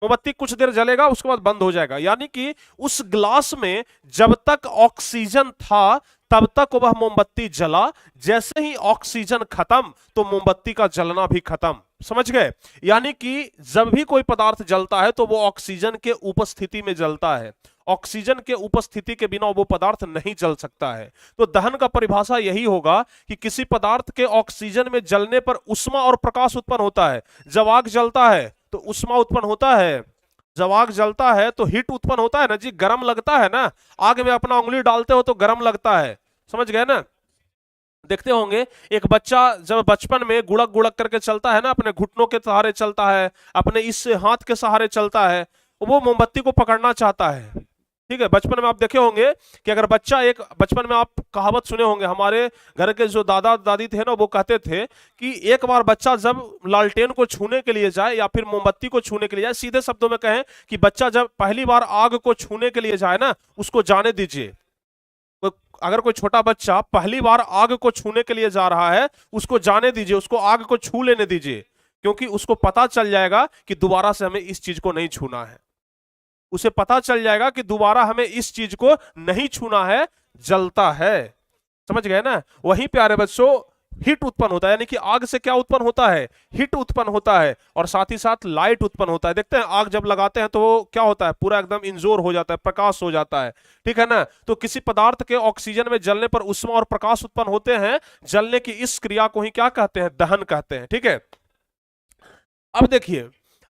मोमबत्ती कुछ देर जलेगा, उसके बाद बंद हो जाएगा, यानी कि उस ग्लास में जब तक ऑक्सीजन था तब तक वह मोमबत्ती जला। जैसे ही ऑक्सीजन खत्म तो मोमबत्ती का जलना भी खत्म। समझ गए? यानी कि जब भी कोई पदार्थ जलता है तो वो ऑक्सीजन के उपस्थिति में जलता है। ऑक्सीजन के उपस्थिति के बिना वो पदार्थ नहीं जल सकता है। तो दहन का परिभाषा यही होगा कि किसी पदार्थ के ऑक्सीजन में जलने पर उष्मा और प्रकाश उत्पन्न होता है। जब आग जलता है तो उष्मा उत्पन्न होता है, जब आग जलता है तो हीट उत्पन्न होता है ना जी, गर्म लगता है ना। आग में अपना उंगली डालते हो तो गर्म लगता है, समझ गए ना? देखते होंगे एक बच्चा जब बचपन में गुड़क गुड़क करके चलता है ना, अपने घुटनों के सहारे चलता है, अपने इस हाथ के सहारे चलता है, वो मोमबत्ती को पकड़ना चाहता है। ठीक है, बचपन में आप देखे होंगे कि अगर बच्चा एक, बचपन में आप कहावत सुने होंगे, हमारे घर के जो दादा दादी थे ना वो कहते थे कि एक बार बच्चा जब लालटेन को छूने के लिए जाए या फिर मोमबत्ती को छूने के लिए जाए, सीधे शब्दों में कहें कि बच्चा जब पहली बार आग को छूने के लिए जाए ना, उसको जाने दीजिए। अगर कोई छोटा बच्चा पहली बार आग को छूने के लिए जा रहा है, उसको जाने दीजिए, उसको आग को छू लेने दीजिए, क्योंकि उसको पता चल जाएगा कि दोबारा से हमें इस चीज को नहीं छूना है। उसे पता चल जाएगा कि दोबारा हमें इस चीज को नहीं छूना है, जलता है। समझ गए ना? वहीं प्यारे बच्चों हीट उत्पन्न होता है, यानी कि आग से क्या उत्पन्न होता है? हीट उत्पन्न होता है, और साथ ही साथ लाइट उत्पन्न होता है। देखते हैं आग जब लगाते हैं तो क्या होता है? पूरा एकदम इंजोर हो जाता है, प्रकाश हो जाता है। ठीक है ना? तो किसी पदार्थ के ऑक्सीजन में जलने पर उष्मा और प्रकाश उत्पन्न होते हैं। जलने की इस क्रिया को ही क्या कहते हैं? दहन कहते हैं। ठीक है, अब देखिए,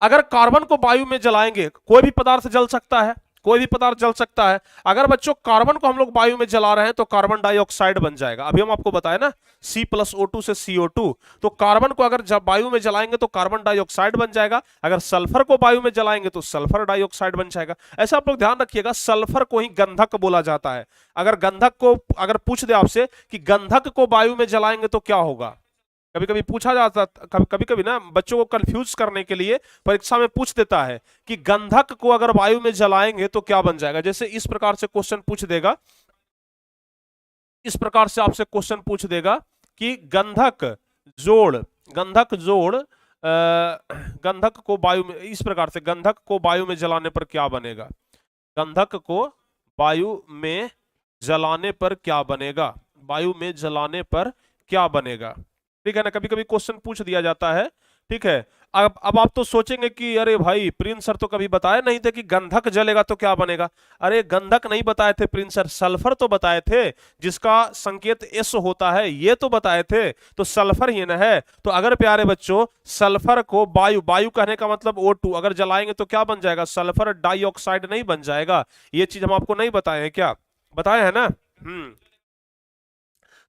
अगर कार्बन को वायु में जलाएंगे, कोई भी पदार्थ जल सकता है, कोई भी पदार्थ जल सकता है। अगर बच्चों कार्बन को हम लोग वायु में जला रहे हैं तो कार्बन डाइऑक्साइड बन जाएगा। अभी हम आपको बताए ना, C+O2 से CO2, तो कार्बन को अगर जब वायु में जलाएंगे तो कार्बन डाइऑक्साइड बन जाएगा। अगर सल्फर को वायु में जलाएंगे तो सल्फर डाइऑक्साइड बन जाएगा। ऐसा आप लोग ध्यान रखिएगा, सल्फर को ही गंधक बोला जाता है। अगर गंधक को, अगर पूछ दे आपसे कि गंधक को वायु में जलाएंगे तो क्या होगा, कभी कभी पूछा जाता, कभी कभी ना बच्चों को कंफ्यूज करने के लिए परीक्षा में पूछ देता है कि गंधक को अगर वायु में जलाएंगे तो क्या बन जाएगा। जैसे इस प्रकार से क्वेश्चन पूछ देगा, इस प्रकार से आपसे क्वेश्चन पूछ देगा कि गंधक जोड़ गंधक को वायु में, इस प्रकार से गंधक को वायु में जलाने पर क्या बनेगा, गंधक को वायु में जलाने पर क्या बनेगा, वायु में जलाने पर क्या बनेगा। ठीक है ना, कभी कभी क्वेश्चन पूछ दिया जाता है। ठीक है, अब आप तो सोचेंगे कि अरे भाई प्रिंस सर तो कभी बताए नहीं थे कि गंधक जलेगा तो क्या बनेगा। अरे गंधक नहीं बताए थे प्रिंस सर, सल्फर तो बताए थे, जिसका संकेत एस होता है, ये तो बताए थे। तो सल्फर ही ना है। तो अगर प्यारे बच्चों सल्फर को वायु, वायु कहने का मतलब O2, अगर जलाएंगे तो क्या बन जाएगा? सल्फर डाइऑक्साइड नहीं बन जाएगा। ये चीज हम आपको नहीं बताए हैं क्या? बताए हैं ना?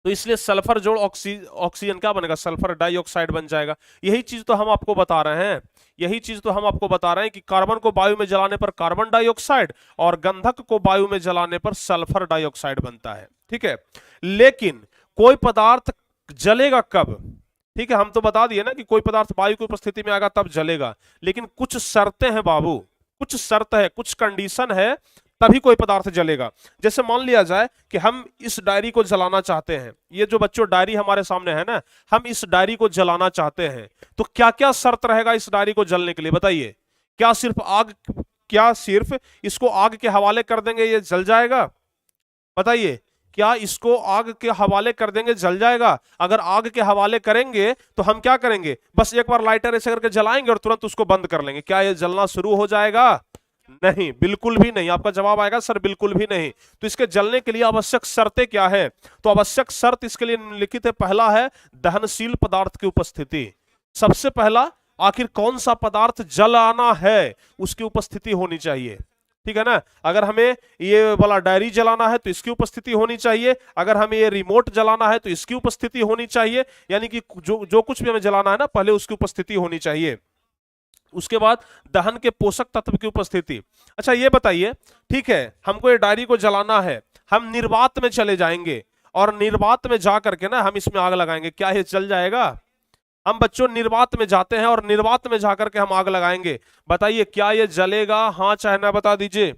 तो इसलिए सल्फर जोड़ ऑक्सीजन क्या बनेगा? सल्फर डाइऑक्साइड बन जाएगा। यही चीज तो हम आपको बता रहे हैं, यही चीज तो हम आपको बता रहे हैं कि कार्बन को वायु में जलाने पर कार्बन डाइऑक्साइड और गंधक को वायु में जलाने पर सल्फर डाइऑक्साइड बनता है। ठीक है, लेकिन कोई पदार्थ जलेगा कब? ठीक है, हम तो बता दिए ना कि कोई पदार्थ वायु की उपस्थिति में आएगा तब जलेगा, लेकिन कुछ शर्तें हैं बाबू, कुछ शर्त है, कुछ कंडीशन है, तभी कोई पदार्थ जलेगा। जैसे मान लिया जाए कि हम इस डायरी को जलाना चाहते हैं, ये जो बच्चों डायरी हमारे सामने है ना, हम इस डायरी को जलाना चाहते हैं, तो क्या क्या शर्त रहेगा इस डायरी को जलने के लिए? बताइए। क्या सिर्फ आग, क्या सिर्फ इसको आग के हवाले कर देंगे ये जल जाएगा? बताइए, क्या इसको आग के हवाले कर देंगे जल जाएगा? अगर आग के हवाले करेंगे तो हम क्या करेंगे? बस एक बार लाइटर ऐसे करके जलाएंगे और तुरंत उसको बंद कर लेंगे, क्या ये जलना शुरू हो जाएगा? नहीं, बिल्कुल भी नहीं। आपका जवाब आएगा सर बिल्कुल भी नहीं। तो इसके जलने के लिए आवश्यक शर्तें क्या है? तो आवश्यक शर्त इसके लिए निम्नलिखित है। पहला है दहनशील पदार्थ की उपस्थिति। सबसे पहला, आखिर कौन सा पदार्थ जलाना है उसकी उपस्थिति होनी चाहिए। ठीक है ना? अगर हमें ये वाला डायरी जलाना है तो इसकी उपस्थिति होनी चाहिए, अगर हमें ये रिमोट जलाना है तो इसकी उपस्थिति होनी चाहिए, यानी कि जो जो कुछ भी हमें जलाना है ना, पहले उसकी उपस्थिति होनी चाहिए। उसके बाद दहन के पोषक तत्व की उपस्थिति। अच्छा ये बताइए, ठीक है, हमको ये डायरी को जलाना है, हम निर्वात में चले जाएंगे और निर्वात में जा करके ना हम इसमें आग लगाएंगे, क्या ये जल जाएगा? हम बच्चों निर्वात में जाते हैं और निर्वात में जाकर के हम आग लगाएंगे, बताइए क्या ये जलेगा? हाँ चाहे ना, बता दीजिए,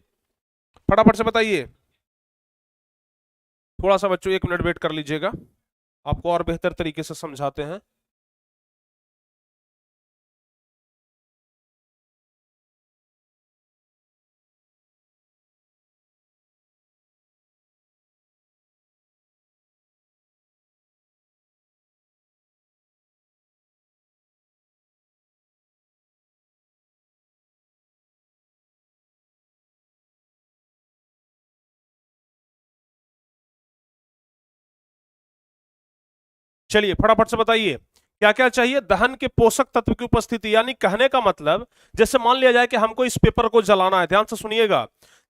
फटाफट से बताइए। थोड़ा सा बच्चों 1 मिनट वेट कर लीजिएगा, आपको और बेहतर तरीके से समझाते हैं। चलिए फटाफट से बताइए क्या क्या चाहिए। दहन के पोषक तत्व की उपस्थिति, यानी कहने का मतलब जैसे मान लिया जाए कि हमको इस पेपर को जलाना है, ध्यान से सुनिएगा।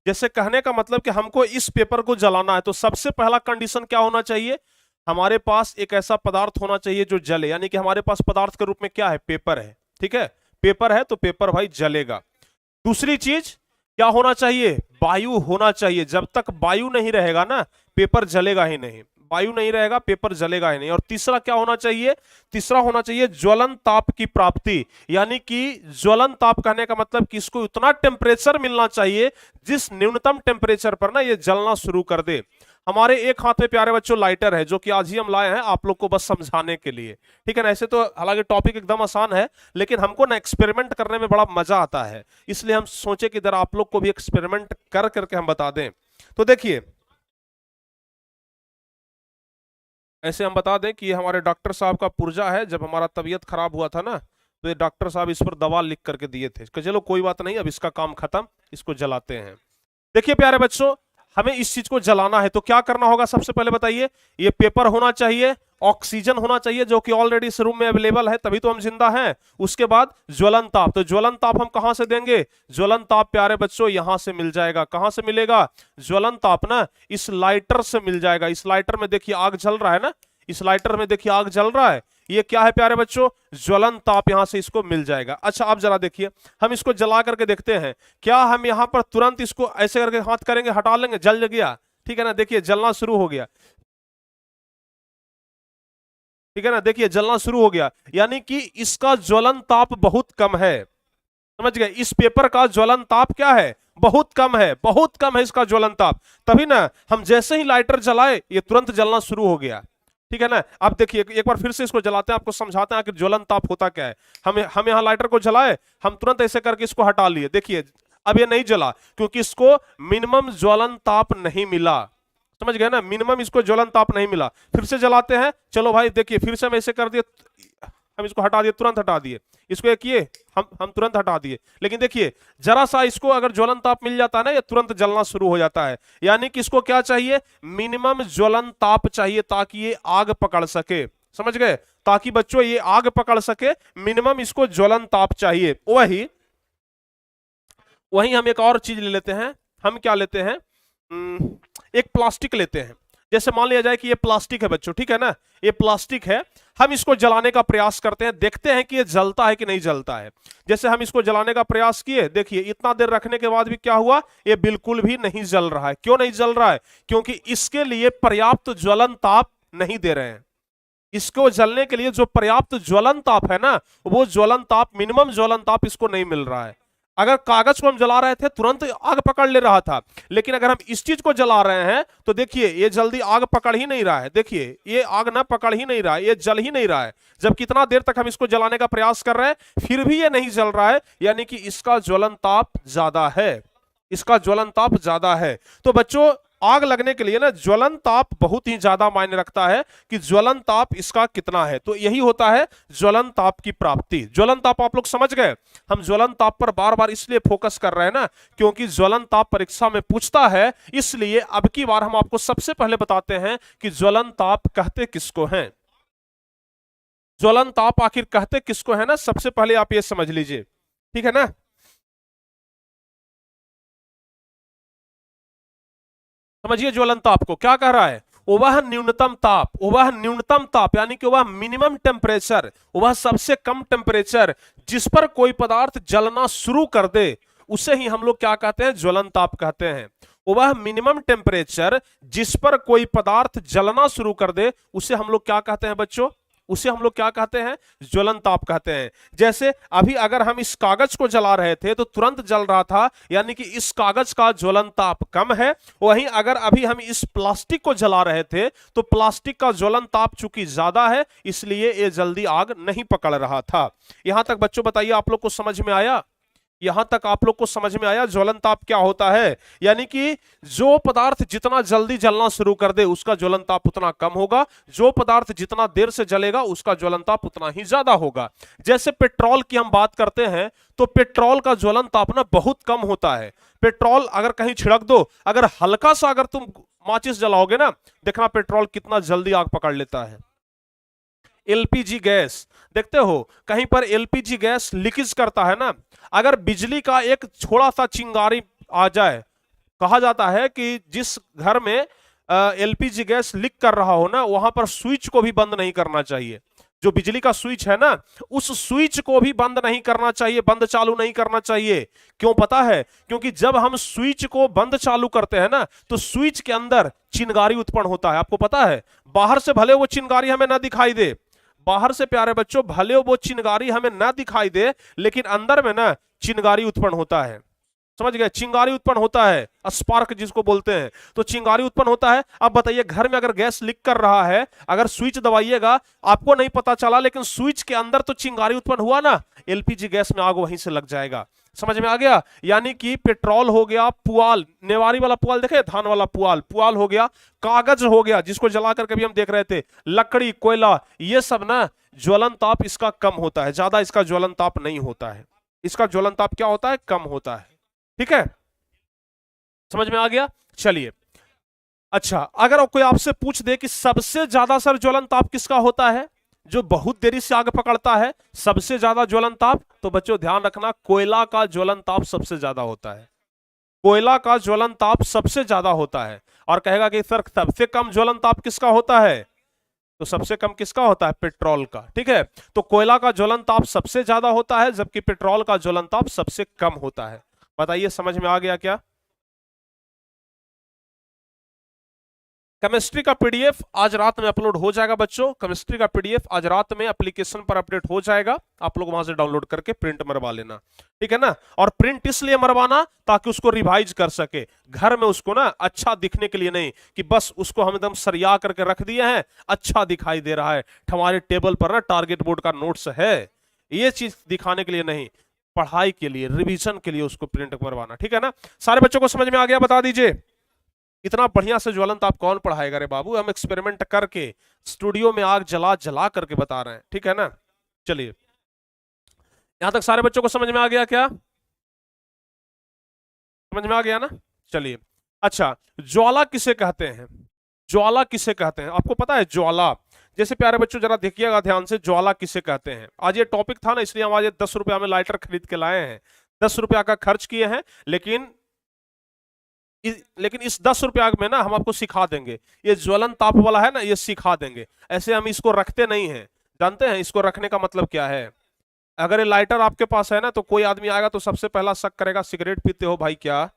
जैसे कहने का मतलब कि हमको इस पेपर को जलाना है तो सबसे पहला कंडीशन क्या होना चाहिए, हमारे पास एक ऐसा पदार्थ होना चाहिए जो जले, यानी कि हमारे पास पदार्थ के रूप में क्या है, पेपर है। ठीक है, पेपर है तो पेपर भाई जलेगा। दूसरी चीज क्या होना चाहिए, वायु होना चाहिए। जब तक वायु नहीं रहेगा ना पेपर जलेगा ही नहीं, वायु नहीं रहेगा पेपर जलेगा ही नहीं। और तीसरा क्या होना चाहिए, तीसरा होना चाहिए ज्वलन ताप की प्राप्ति, यानी कि ज्वलन ताप कहने का मतलब कि इसको उतना टेम्परेचर मिलना चाहिए जिस न्यूनतम टेम्परेचर पर ना ये जलना शुरू कर दे। हमारे एक हाथ में प्यारे बच्चों लाइटर है जो कि आज ही हम लाए हैं आप लोग को बस समझाने के लिए। ठीक है ना, ऐसे तो हालांकि टॉपिक एकदम आसान है लेकिन हमको ना एक्सपेरिमेंट करने में बड़ा मजा आता है, इसलिए हम सोचे कि जरा आप लोग को भी एक्सपेरिमेंट कर करके हम बता दें। तो देखिए ऐसे हम बता दें कि हमारे डॉक्टर साहब का पुर्जा है, जब हमारा तबीयत खराब हुआ था ना तो ये डॉक्टर साहब इस पर दवा लिख करके दिए थे कि चलो कोई बात नहीं अब इसका काम खत्म, इसको जलाते हैं। देखिए प्यारे बच्चों हमें इस चीज को जलाना है तो क्या करना होगा, सबसे पहले बताइए, ये पेपर होना चाहिए, ऑक्सीजन होना चाहिए जो कि ऑलरेडी इस रूम में अवेलेबल है तभी तो हम जिंदा हैं। उसके बाद ज्वलन ताप, तो ज्वलन ताप हम कहां से देंगे, ज्वलन ताप प्यारे बच्चों यहां से मिल जाएगा। कहां से मिलेगा ज्वलन ताप ना, इस लाइटर से मिल जाएगा। इस लाइटर में देखिए आग जल रहा है ना, इस लाइटर में देखिए आग जल रहा है, ये क्या है प्यारे बच्चों, ज्वलन ताप यहां से इसको मिल जाएगा। अच्छा आप जरा देखिए हम इसको जला करके देखते हैं, क्या हम यहां पर तुरंत इसको ऐसे करके हाथ करेंगे हटा लेंगे, जल गया, ठीक है ना, देखिए जलना शुरू हो गया, ठीक है ना, देखिए जलना शुरू हो गया, यानी कि इसका ज्वलन ताप बहुत कम है। समझ गए, इस पेपर का ज्वलन ताप क्या है, बहुत कम है, बहुत कम है इसका ज्वलन ताप। तभी ना हम जैसे ही लाइटर जलाए ये तुरंत जलना शुरू हो गया। ठीक है ना, अब देखिए एक बार फिर से इसको जलाते हैं, आपको समझाते हैं कि ज्वलन ताप होता क्या है। हम यहाँ लाइटर को जलाए, हम तुरंत ऐसे करके इसको हटा लिए, देखिए अब ये नहीं जला क्योंकि इसको मिनिमम ज्वलन ताप नहीं मिला। समझ गए ना, मिनिमम इसको ज्वलन ताप नहीं मिला। फिर से जलाते हैं, चलो भाई देखिए फिर से हम ऐसे कर दिए, हम इसको हटा दिए, तुरंत हटा दिए, इसको ये किए हम तुरंत हटा दिए। लेकिन देखिए जरा सा इसको अगर ज्वलन ताप मिल जाता है ना ये तुरंत जलना शुरू हो जाता है। यानी कि इसको क्या चाहिए, मिनिमम ज्वलन ताप चाहिए ताकि ये आग पकड़ सके। समझ गए, ताकि बच्चों ये आग पकड़ सके मिनिमम इसको ज्वलन ताप चाहिए। वही हम एक और चीज ले लेते हैं, हम क्या लेते हैं, एक प्लास्टिक लेते हैं। जैसे मान लिया जाए कि ये प्लास्टिक है बच्चों, ठीक है ना, ये प्लास्टिक है, हम इसको जलाने का प्रयास करते हैं, देखते हैं कि ये जलता है कि नहीं जलता है। जैसे हम इसको जलाने का प्रयास किए, देखिए इतना देर रखने के बाद भी क्या हुआ, ये बिल्कुल भी नहीं जल रहा है। क्यों नहीं जल रहा है, क्योंकि इसके लिए पर्याप्त ज्वलन ताप नहीं दे रहे हैं। इसको जलने के लिए जो पर्याप्त ज्वलन ताप है ना, वो ज्वलन ताप, मिनिमम ज्वलन ताप इसको नहीं मिल रहा है। अगर कागज को हम जला रहे थे तुरंत आग पकड़ ले रहा था, लेकिन अगर हम इस चीज को जला रहे हैं तो देखिए ये जल्दी आग पकड़ ही नहीं रहा है। देखिए ये आग ना पकड़ ही नहीं रहा है, ये जल ही नहीं रहा है। जब कितना देर तक हम इसको जलाने का प्रयास कर रहे हैं फिर भी ये नहीं जल रहा है, यानी कि इसका ज्वलन ताप ज्यादा है, इसका ज्वलन ताप ज्यादा है। तो बच्चों आग लगने के लिए ना ज्वलन ताप बहुत ही ज्यादा मायने रखता है कि ज्वलन ताप इसका कितना है। तो यही होता है ज्वलन ताप की प्राप्ति। ज्वलन ताप आप लोग समझ गए, हम ज्वलन ताप पर बार बार इसलिए फोकस कर रहे हैं ना क्योंकि ज्वलन ताप परीक्षा में पूछता है, इसलिए अब की बार हम आपको सबसे पहले बताते हैं कि ज्वलन ताप कहते किसको हैं। ज्वलन ताप आखिर कहते किसको है ना, सबसे पहले आप ये समझ लीजिए, ठीक है ना। समझिए ज्वलन ताप को क्या कह रहा है, वह न्यूनतम ताप, वह न्यूनतम ताप यानी कि वह मिनिमम टेम्परेचर, वह सबसे कम टेम्परेचर जिस पर कोई पदार्थ जलना शुरू कर दे उसे ही हम लोग क्या कहते हैं, ज्वलन ताप कहते हैं। वह मिनिमम टेम्परेचर जिस पर कोई पदार्थ जलना शुरू कर दे उसे हम लोग क्या कहते हैं बच्चों, उसे हम लोग क्या कहते हैं, ज्वलन ताप कहते हैं। जैसे अभी अगर हम इस कागज को जला रहे थे तो तुरंत जल रहा था, यानी कि इस कागज का ज्वलन ताप कम है। वहीं अगर अभी हम इस प्लास्टिक को जला रहे थे तो प्लास्टिक का ज्वलन ताप चूंकि ज्यादा है इसलिए ये जल्दी आग नहीं पकड़ रहा था। यहां तक बच्चों बताइए आप लोग को समझ में आया, यहां तक आप लोग को समझ में आया ज्वलन ताप क्या होता है। यानी कि जो पदार्थ जितना जल्दी जलना शुरू कर दे उसका ज्वलन ताप उतना कम होगा, जो पदार्थ जितना देर से जलेगा उसका ज्वलन ताप उतना ही ज्यादा होगा। जैसे पेट्रोल की हम बात करते हैं तो पेट्रोल का ज्वलन ताप ना बहुत कम होता है। पेट्रोल अगर कहीं छिड़क दो, अगर हल्का सा अगर तुम माचिस जलाओगे ना, देखना पेट्रोल कितना जल्दी आग पकड़ लेता है। एलपीजी गैस, देखते हो कहीं पर एलपीजी गैस लीकेज करता है ना, अगर बिजली का एक थोड़ा सा चिंगारी आ जाए, कहा जाता है कि जिस घर में एलपीजी गैस लीक कर रहा हो ना, वहां पर स्विच को भी बंद नहीं करना चाहिए। जो बिजली का स्विच है ना, उस स्विच को भी बंद नहीं करना चाहिए, बंद चालू नहीं करना चाहिए। क्यों पता है? क्योंकि जब हम स्विच को बंद चालू करते हैं ना, तो स्विच के अंदर चिंगारी उत्पन्न होता है। आपको पता है, बाहर से भले वो चिंगारी हमें ना दिखाई दे, बाहर से प्यारे बच्चों भले वो चिंगारी हमें ना दिखाई दे, लेकिन अंदर में ना चिंगारी उत्पन्न होता है। समझ गए? चिंगारी उत्पन्न होता है, स्पार्क जिसको बोलते हैं, तो चिंगारी उत्पन्न होता है। अब बताइए, घर में अगर गैस लीक कर रहा है, अगर स्विच दबाइएगा, आपको नहीं पता चला, लेकिन स्विच के अंदर तो चिंगारी उत्पन्न हुआ ना, एलपीजी गैस में आग वहीं से लग जाएगा। समझ में आ गया? यानी कि पेट्रोल हो गया, पुआल, नेवारी वाला पुआल देखे, धान वाला पुआल, पुआल हो गया, कागज हो गया जिसको जला करके भी हम देख रहे थे, लकड़ी, कोयला, ये सब ना ज्वलन ताप इसका कम होता है, ज्यादा इसका ज्वलन ताप नहीं होता है। इसका ज्वलन ताप क्या होता है? कम होता है। ठीक है, समझ में आ गया? चलिए, अच्छा, अगर कोई आपसे पूछ दे कि सबसे ज्यादा सर ज्वलन ताप किसका होता है, जो बहुत देरी से आग पकड़ता है, सबसे ज्यादा ज्वलन ताप, तो बच्चों ध्यान रखना, कोयला का ज्वलन ताप सबसे ज्यादा होता है। कोयला का ज्वलन ताप सबसे ज्यादा होता है। और कहेगा कि सर सबसे कम ज्वलन ताप किसका होता है, तो सबसे कम किसका होता है? पेट्रोल का। ठीक है, तो कोयला का ज्वलन ताप सबसे ज्यादा होता है, जबकि पेट्रोल का ज्वलन ताप सबसे कम होता है। बताइए, समझ में आ गया क्या? केमिस्ट्री का पीडीएफ आज रात में अपलोड हो जाएगा बच्चों। केमिस्ट्री का पीडीएफ आज रात में एप्लीकेशन पर अपडेट हो जाएगा, आप लोग वहां से डाउनलोड करके प्रिंट मरवा लेना। ठीक है ना? और प्रिंट इसलिए मरवाना ताकि उसको रिवाइज कर सके घर में, उसको ना अच्छा दिखने के लिए नहीं कि बस उसको हम एकदम सरिया करके रख दिए हैं, अच्छा दिखाई दे रहा है, हमारे टेबल पर ना टारगेट बोर्ड का नोट्स है, ये चीज दिखाने के लिए नहीं, पढ़ाई के लिए, रिवीजन के लिए उसको प्रिंट मरवाना। ठीक है ना? सारे बच्चों को समझ में आ गया? बता दीजिए। इतना बढ़िया से ज्वलन ताप कौन पढ़ाएगा रे बाबू, हम एक्सपेरिमेंट करके स्टूडियो में आग जला जला करके बता रहे हैं। ठीक है ना? चलिए, यहां तक सारे बच्चों को समझ में आ गया क्या? समझ में आ गया ना? चलिए, अच्छा, ज्वाला किसे कहते हैं? ज्वाला किसे कहते हैं आपको पता है? ज्वाला, जैसे प्यारे बच्चों जरा देखिएगा ध्यान से, ज्वाला किसे कहते हैं। आज ये टॉपिक था ना, इसलिए हम आज 10 रुपया में लाइटर खरीद के लाए हैं, 10 रुपया का खर्च किए हैं, लेकिन इस 10 रुपया में ना हम आपको सिखा देंगे, ये ज्वलन ताप वाला है ना, ये सिखा देंगे। ऐसे हम इसको रखते नहीं हैं, जानते हैं इसको रखने का मतलब क्या है? अगर ये लाइटर आपके पास है ना, तो कोई आदमी आएगा तो सबसे पहला शक करेगा, सिगरेट पीते हो भाई क्या?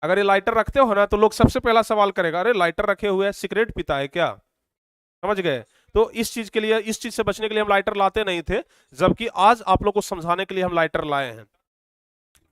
अगर ये लाइटर रखते हो ना, तो लोग सबसे पहला सवाल करेगा, अरे लाइटर रखे हुए है, सिगरेट पीता है क्या? समझ गए? तो इस चीज के लिए, इस चीज से बचने के लिए हम लाइटर लाते नहीं थे, जबकि आज आप लोग को समझाने के लिए हम लाइटर लाए हैं।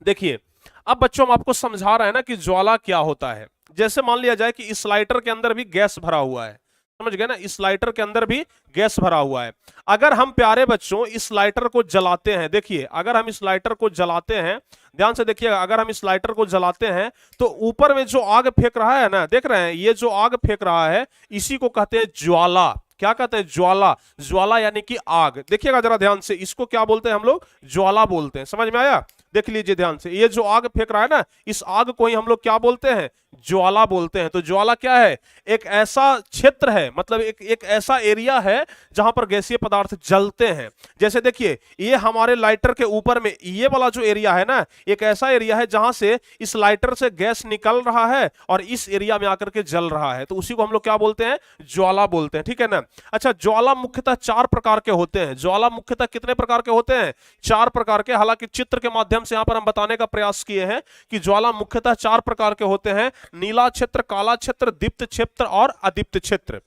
देखिए, अब बच्चों हम आपको समझा रहे हैं ना कि ज्वाला क्या होता है। जैसे मान लिया जाए कि इस लाइटर के अंदर भी गैस भरा हुआ है, समझ गए ना? इस लाइटर के अंदर भी गैस भरा हुआ है। अगर हम प्यारे बच्चों इस लाइटर को जलाते हैं, देखिए अगर हम इस लाइटर को जलाते हैं, ध्यान से देखिएगा, अगर हम इस लाइटर को जलाते हैं तो ऊपर में जो आग फेंक रहा है ना, देख रहे हैं, ये जो आग फेंक रहा है इसी को कहते हैं ज्वाला। क्या कहते हैं? ज्वाला। ज्वाला यानी कि आग। देखिएगा जरा ध्यान से, इसको क्या बोलते हैं हम लोग? ज्वाला बोलते हैं। समझ में आया? देख लीजिए ध्यान से, ये जो आग फेंक रहा है ना, इस आग को ही हम लोग क्या बोलते हैं? ज्वाला बोलते हैं। तो ज्वाला क्या है? एक ऐसा क्षेत्र है, मतलब एक ऐसा एरिया है जहां पर गैसीय पदार्थ जलते हैं। जैसे देखिए, ये हमारे लाइटर के ऊपर में ये वाला जो एरिया है ना, एक ऐसा एरिया है जहां से इस लाइटर से गैस निकल रहा है और इस एरिया में आकर के जल रहा है, तो उसी को हम लोग क्या बोलते हैं? ज्वाला बोलते हैं। ठीक है ना? अच्छा, ज्वाला मुख्यतः 4 प्रकार के होते हैं। ज्वाला मुख्यतः कितने प्रकार के होते हैं? 4 प्रकार के। हालांकि चित्र के माध्यम से यहां पर हम बताने का प्रयास किए हैं कि ज्वाला मुख्यतः 4 प्रकार के होते हैं: नीला क्षेत्र, काला क्षेत्र, दीप्त क्षेत्र और अदीप्त क्षेत्र।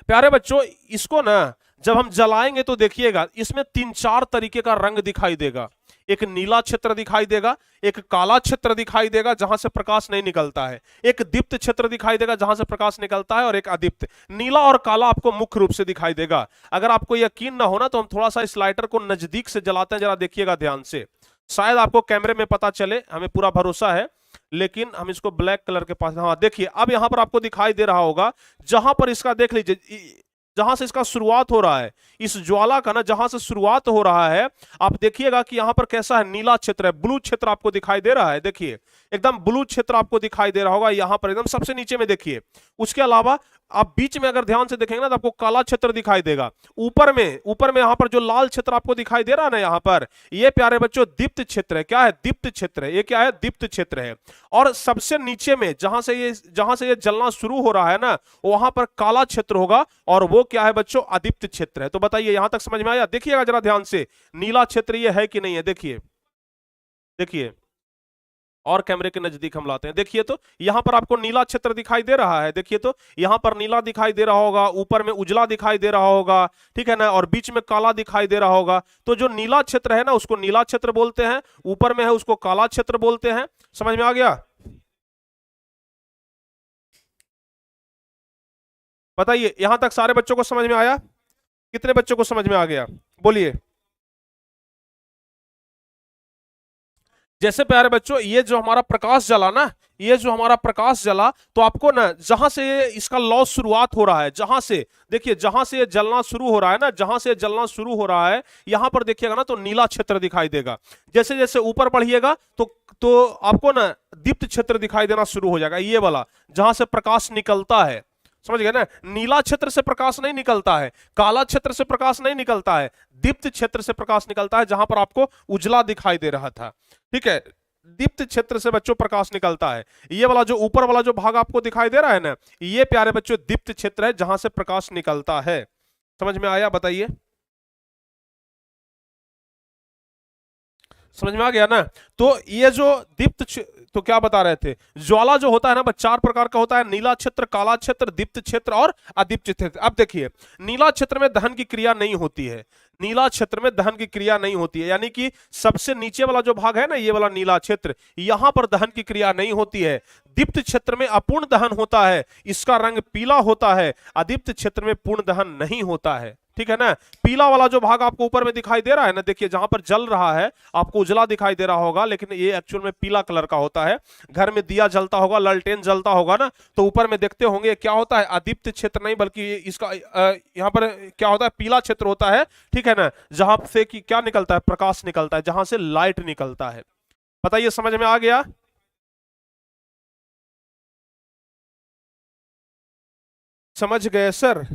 प्यारे बच्चों, इसको ना जब हम जलाएंगे तो देखिएगा, इसमें 3-4 तरीके का रंग दिखाई देगा। एक नीला क्षेत्र दिखाई देगा, एक काला क्षेत्र दिखाई देगा जहां से प्रकाश नहीं निकलता है, एक दीप्त क्षेत्र दिखाई देगा जहां से प्रकाश निकलता है, और एक अदीप्त। नीला और काला आपको मुख्य रूप से दिखाई देगा। अगर आपको यकीन ना हो ना, तो हम थोड़ा सा इस लाइटर को नजदीक से जलाते हैं, जरा देखिएगा ध्यान से, शायद आपको कैमरे में पता चले, हमें पूरा भरोसा है, लेकिन हम इसको ब्लैक कलर के पास, हाँ देखिए, अब यहां पर आपको दिखाई दे रहा होगा, जहां पर इसका देख लीजिए, जहां से इसका शुरुआत हो रहा है, इस ज्वाला का ना जहां से शुरुआत हो रहा है, आप देखिएगा कि यहां पर कैसा है, नीला क्षेत्र है, ब्लू क्षेत्र आपको दिखाई दे रहा है। देखिए एकदम ब्लू क्षेत्र आपको दिखाई दे रहा होगा यहां पर, एकदम सबसे नीचे में देखिए। उसके अलावा आप बीच में अगर ध्यान से देखेंगे ना तो आपको काला क्षेत्र दिखाई देगा। ऊपर में यहां पर जो लाल क्षेत्र आपको दिखाई दे रहा है ना यहां पर, ये प्यारे बच्चों दीप्त क्षेत्र है। क्या है? दीप्त क्षेत्र है। ये क्या है? दीप्त क्षेत्र है। और सबसे नीचे में जहां से ये जलना शुरू हो रहा है ना, वहां पर काला क्षेत्र होगा, और वो क्या है बच्चों? अदीप्त क्षेत्र है। तो बताइए यहां तक समझ में आया? देखिएगा जरा ध्यान से, नीला क्षेत्र ये है कि नहीं है। देखिए देखिए, और कैमरे के नजदीक हम लाते हैं। देखिए तो यहां पर आपको नीला क्षेत्र दिखाई दे रहा है। देखिए तो यहां पर नीला दिखाई दे रहा होगा, ऊपर में उजला दिखाई दे रहा होगा, ठीक है ना, और बीच में काला दिखाई दे रहा होगा। तो जो नीला क्षेत्र है ना उसको नीला क्षेत्र बोलते हैं, ऊपर में है उसको काला क्षेत्र बोलते हैं। समझ में आ गया? बताइए यहां तक सारे बच्चों को समझ में आया? कितने बच्चों को समझ में आ गया? बोलिए। जैसे प्यारे बच्चों ये जो हमारा प्रकाश जला ना, ये जो हमारा प्रकाश जला, तो आपको ना जहां से इसका लॉस शुरुआत हो रहा है, जहां से देखिए, जहां से ये जलना शुरू हो रहा है ना, जहां से जलना शुरू हो रहा है, यहां पर देखिएगा ना तो नीला क्षेत्र दिखाई देगा। जैसे जैसे ऊपर बढ़िएगा तो आपको ना दीप्त क्षेत्र दिखाई देना शुरू हो जाएगा, ये वाला जहां से प्रकाश निकलता है। समझ गए ना? नीला क्षेत्र से प्रकाश नहीं निकलता है, काला क्षेत्र से प्रकाश नहीं निकलता है, दीप्त क्षेत्र से प्रकाश निकलता है, जहां पर आपको उजला दिखाई दे रहा था। ठीक है, दीप्त क्षेत्र से बच्चों प्रकाश निकलता है। ये वाला जो ऊपर वाला जो भाग आपको दिखाई दे रहा है ना, ये प्यारे बच्चों दीप्त क्षेत्र है, जहां से प्रकाश निकलता है। समझ में आया? बताइए। समझ में आ गया ना? तो ये जो तो क्या बता रहे थे, ज्वाला जो होता है ना, चार प्रकार का होता है, नीला क्षेत्र, काला क्षेत्र, दीप्त क्षेत्र और अदीप्त क्षेत्र। अब देखिए, नीला क्षेत्र में दहन की क्रिया नहीं होती है, नीला क्षेत्र में दहन की क्रिया नहीं होती है, यानी कि सबसे नीचे वाला जो भाग है ना, ये वाला नीला क्षेत्र, यहां पर दहन की क्रिया नहीं होती है। दीप्त क्षेत्र में अपूर्ण दहन होता है, इसका रंग पीला होता है। अदीप्त क्षेत्र में पूर्ण दहन नहीं होता है। ठीक है ना? पीला वाला जो भाग आपको ऊपर में दिखाई दे रहा है ना, देखिए जहां पर जल रहा है आपको उजला दिखाई दे रहा होगा, लेकिन ये एक्चुअल में पीला कलर का होता है। घर में दिया जलता होगा, ललटेन जलता होगा ना, तो ऊपर में देखते होंगे क्या होता है, अदीप्त क्षेत्र नहीं बल्कि इसका यहाँ पर क्या होता है, पीला क्षेत्र होता है। ठीक है ना? जहां से कि क्या निकलता है, प्रकाश निकलता है, जहां से लाइट निकलता है। बताइए समझ में आ गया? समझ गए सर?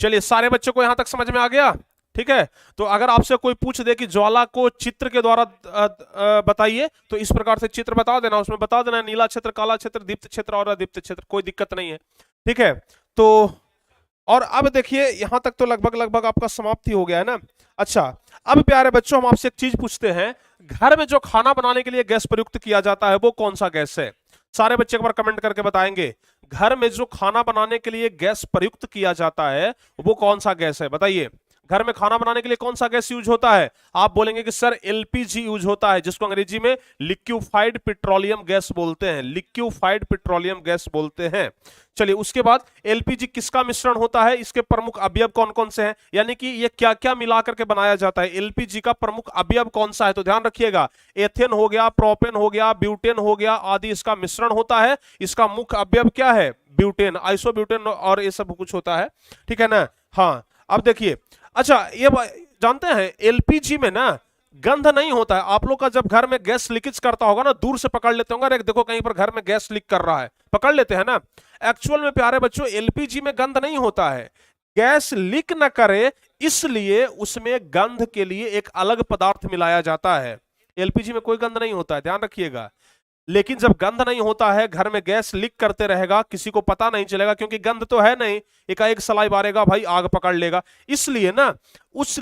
चलिए सारे बच्चों को यहां तक समझ में आ गया? ठीक है। तो अगर आपसे कोई पूछ दे कि ज्वाला को चित्र के द्वारा बताइए, तो इस प्रकार से चित्र बता देना, उसमें बता देना नीला क्षेत्र, काला क्षेत्र, दीप्त क्षेत्र और अदीप्त क्षेत्र, कोई दिक्कत नहीं है। ठीक है। तो और अब देखिए यहां तक तो लगभग लगभग आपका समाप्ति हो गया है ना। अच्छा, अब प्यारे बच्चों हम आपसे एक चीज पूछते हैं, घर में जो खाना बनाने के लिए गैस प्रयुक्त किया जाता है वो कौन सा गैस है? सारे बच्चे एक बार कमेंट करके बताएंगे, घर में जो खाना बनाने के लिए गैस प्रयुक्त किया जाता है वो कौन सा गैस है? बताइए, घर में खाना बनाने के लिए कौन सा गैस यूज होता है? आप बोलेंगे कि सर एलपीजी यूज होता है, जिसको अंग्रेजी में लिक्विफाइड पेट्रोलियम गैस बोलते हैं, लिक्विफाइड पेट्रोलियम गैस बोलते हैं। चलिए उसके बाद एलपीजी किसका मिश्रण होता है, इसके प्रमुख अवयव कौन कौन से हैं, यानी कि ये क्या क्या मिला करके बनाया जाता है, एलपीजी का प्रमुख अवयव कौन सा है? तो ध्यान रखिएगा, एथेन हो गया, प्रोपेन हो गया, ब्यूटेन हो गया आदि इसका मिश्रण होता है। इसका मुख्य अवयव क्या है? ब्यूटेन, आइसोब्यूटेन और ये सब कुछ होता है। ठीक है ना? हाँ। अब देखिए, अच्छा ये जानते हैं एलपीजी में ना गंध नहीं होता है। आप लोग का जब घर में गैस लीकेज करता होगा ना, दूर से पकड़ लेते होंगे, अरे देखो कहीं पर घर में गैस लीक कर रहा है, पकड़ लेते हैं ना। एक्चुअल में प्यारे बच्चों एलपीजी में गंध नहीं होता है। गैस लीक ना करे इसलिए उसमें गंध के लिए एक अलग पदार्थ मिलाया जाता है। एलपीजी में कोई गंध नहीं होता है, ध्यान रखिएगा। लेकिन जब गंध नहीं होता है, घर में गैस लीक करते रहेगा, किसी को पता नहीं चलेगा क्योंकि गंध तो है नहीं, एकाएक सलाई मारेगा भाई, आग पकड़ लेगा। इसलिए ना उस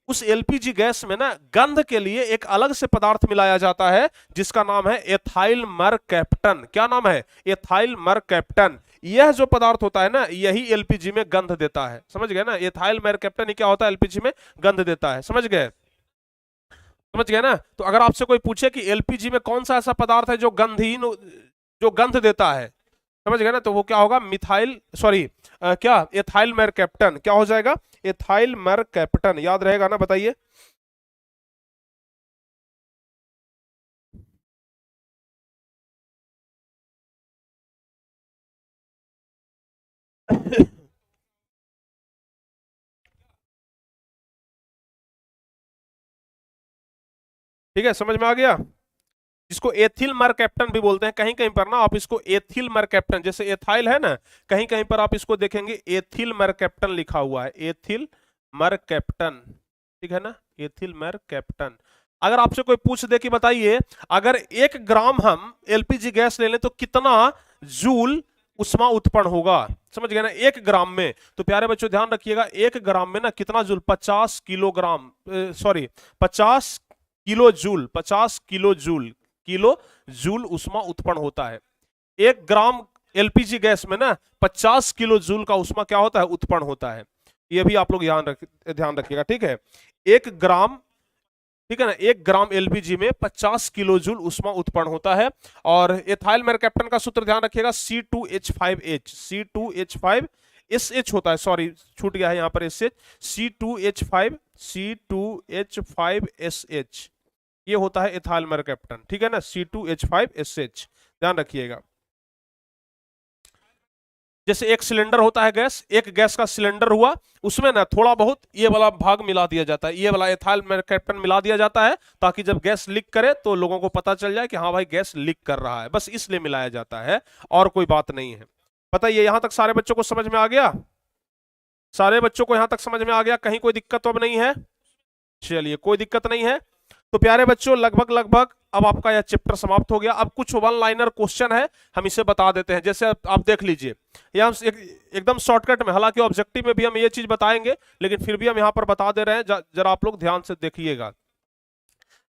उस एलपीजी गैस में ना गंध के लिए एक अलग से पदार्थ मिलाया जाता है, जिसका नाम है एथाइल मरकैप्टन। क्या नाम है? Ethyl mercaptan. यह जो पदार्थ होता है ना, यही एलपीजी में गंध देता है। समझ गए ना? एथाइल मरकैप्टन क्या होता है, एलपीजी में गंध देता है। समझ गए? समझ गए ना? तो अगर आपसे कोई पूछे कि एलपीजी में कौन सा ऐसा पदार्थ है जो गंधहीन, जो गंध देता है, समझ गए ना, तो वो क्या होगा, मिथाइल सॉरी क्या एथाइल मैरकैप्टन, क्या हो जाएगा, एथाइल मैरकैप्टन। याद रहेगा ना? बताइए। ठीक है, समझ में आ गया। जिसको एथिल मरकैप्टन भी बोलते हैं, कहीं कहीं पर ना आप इसको एथिल मरकैप्टन, जैसे एथाइल है ना, कहीं कहीं पर आप इसको देखेंगे एथिल मरकैप्टन लिखा हुआ है, एथिल मरकैप्टन, ठीक है ना, एथिल मरकैप्टन। अगर आपसे कोई पूछ दे कि बताइए अगर 1 ग्राम हम एलपीजी गैस ले लें तो कितना जूल उष्मा उत्पन्न होगा, समझ गए ना, 1 ग्राम में। तो प्यारे बच्चों ध्यान रखिएगा, 1 ग्राम में ना कितना joule, 50 kilogram, sorry 50 kilo joule, 50 kilo joule, kilo joule उष्मा उत्पन्न होता है। 1 ग्राम एलपीजी गैस में ना 50 किलो जूल का उष्मा क्या होता है, उत्पन्न होता है। ये भी आप लोग ध्यान रखिएगा, ठीक है। 1 ग्राम, ठीक है ना, 1 ग्राम एलपीजी में 50 किलो जूल उष्मा उत्पन्न होता है। और एथाइल मेरकैप्टन का सूत्र ध्यान रखिएगा, C2H5H, C2H5SH होता है, सॉरी छूट गया है यहाँ पर SH, C2H5SH ये होता है एथाइल मेरकैप्टन, ठीक है ना, C2H5SH ध्यान रखिएगा। जैसे एक सिलेंडर होता है गैस, एक गैस का सिलेंडर हुआ, उसमें ना थोड़ा बहुत ये वाला भाग मिला दिया जाता है, ये वाला एथाइल मेरकैप्टन मिला दिया जाता है, ताकि जब गैस लीक करे तो लोगों को पता चल जाए कि हाँ भाई गैस लीक कर रहा है, बस इसलिए मिलाया जाता है और कोई बात नहीं है। पता ये यहां तक सारे बच्चों को समझ में आ गया, सारे बच्चों को यहां तक समझ में आ गया, कहीं कोई दिक्कत तो अब नहीं है, चलिए कोई दिक्कत नहीं है। तो प्यारे बच्चों लगभग लगभग अब आपका यह चैप्टर समाप्त हो गया। अब कुछ वन लाइनर क्वेश्चन है, हम इसे बता देते हैं। जैसे आप देख लीजिए, ये हम एकदम शॉर्टकट में, हालांकि ऑब्जेक्टिव में भी हम ये चीज बताएंगे, लेकिन फिर भी हम यहां पर बता दे रहे हैं, जरा आप लोग ध्यान से देखिएगा।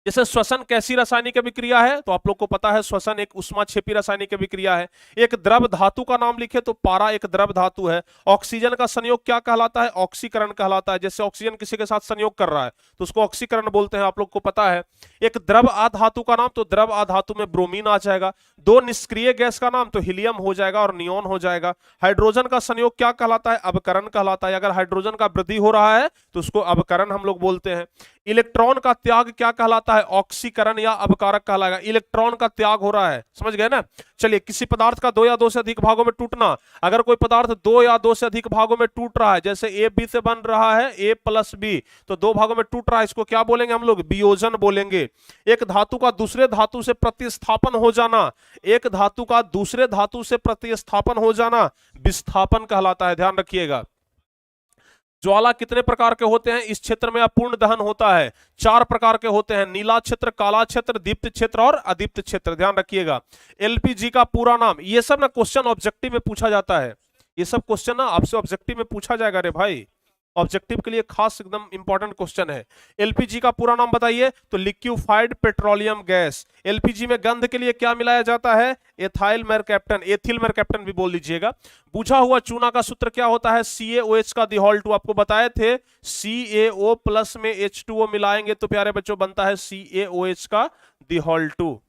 जैसे श्वसन कैसी रासायनिक अभिक्रिया है, तो आप लोग को पता है श्वसन एक उष्माक्षेपी रासायनिक अभिक्रिया है। एक द्रव धातु का नाम लिखे तो पारा एक द्रव धातु है। ऑक्सीजन का संयोग क्या कहलाता है, ऑक्सीकरण कहलाता है। जैसे ऑक्सीजन किसी के साथ संयोग कर रहा है तो उसको ऑक्सीकरण बोलते हैं, आप लोग को पता है। एक द्रव आधातु का नाम, तो द्रव आधातु में ब्रोमीन आ जाएगा। दो निष्क्रिय गैस का नाम, तो हीलियम हो जाएगा और नियोन हो जाएगा। हाइड्रोजन का संयोग क्या कहलाता है, अवकरण कहलाता है। अगर हाइड्रोजन का वृद्धि हो रहा है तो उसको अवकरण हम लोग बोलते हैं। इलेक्ट्रॉन का त्याग क्या कहलाता है, ऑक्सीकरण या अवकारक कहलाएगा। इलेक्ट्रॉन का त्याग हो रहा है, समझ गए ना। चलिए, किसी पदार्थ का 2 या 2 से अधिक भागों में टूटना, अगर कोई पदार्थ 2 या 2 से अधिक भागों में टूट रहा है, जैसे ए बी से बन रहा है ए प्लस बी, तो 2 भागों में टूट रहा है, इसको क्या बोलेंगे हम लोग, वियोजन बोलेंगे। एक धातु का दूसरे धातु से प्रतिस्थापन हो जाना, एक धातु का दूसरे धातु से प्रतिस्थापन हो जाना विस्थापन कहलाता है, ध्यान रखिएगा। ज्वाला कितने प्रकार के होते हैं, इस क्षेत्र में अपूर्ण दहन होता है। 4 प्रकार के होते हैं, नीला क्षेत्र, काला क्षेत्र, दीप्त क्षेत्र और अदीप्त क्षेत्र, ध्यान रखिएगा। एलपीजी का पूरा नाम, ये सब ना क्वेश्चन ऑब्जेक्टिव में पूछा जाता है, ये सब क्वेश्चन ना आपसे ऑब्जेक्टिव में पूछा जाएगा रे भाई, ऑब्जेक्टिव के लिए खास एकदम इंपॉर्टेंट क्वेश्चन है। एलपीजी का पूरा नाम बताइए, तो लिक्विफाइड पेट्रोलियम गैस। एलपीजी में गंध के लिए क्या मिलाया जाता है, एथाइल मेरकैप्टन, एथिल मेरकैप्टन भी बोल लीजिएगा। बुझा हुआ चूना का सूत्र क्या होता है, CaOH का दिहोल्टू, आपको बताए थे CaO प्लस में H2O मिलाएंगे तो प्यारे बच्चों बनता है CaOH का दिहोल्टू,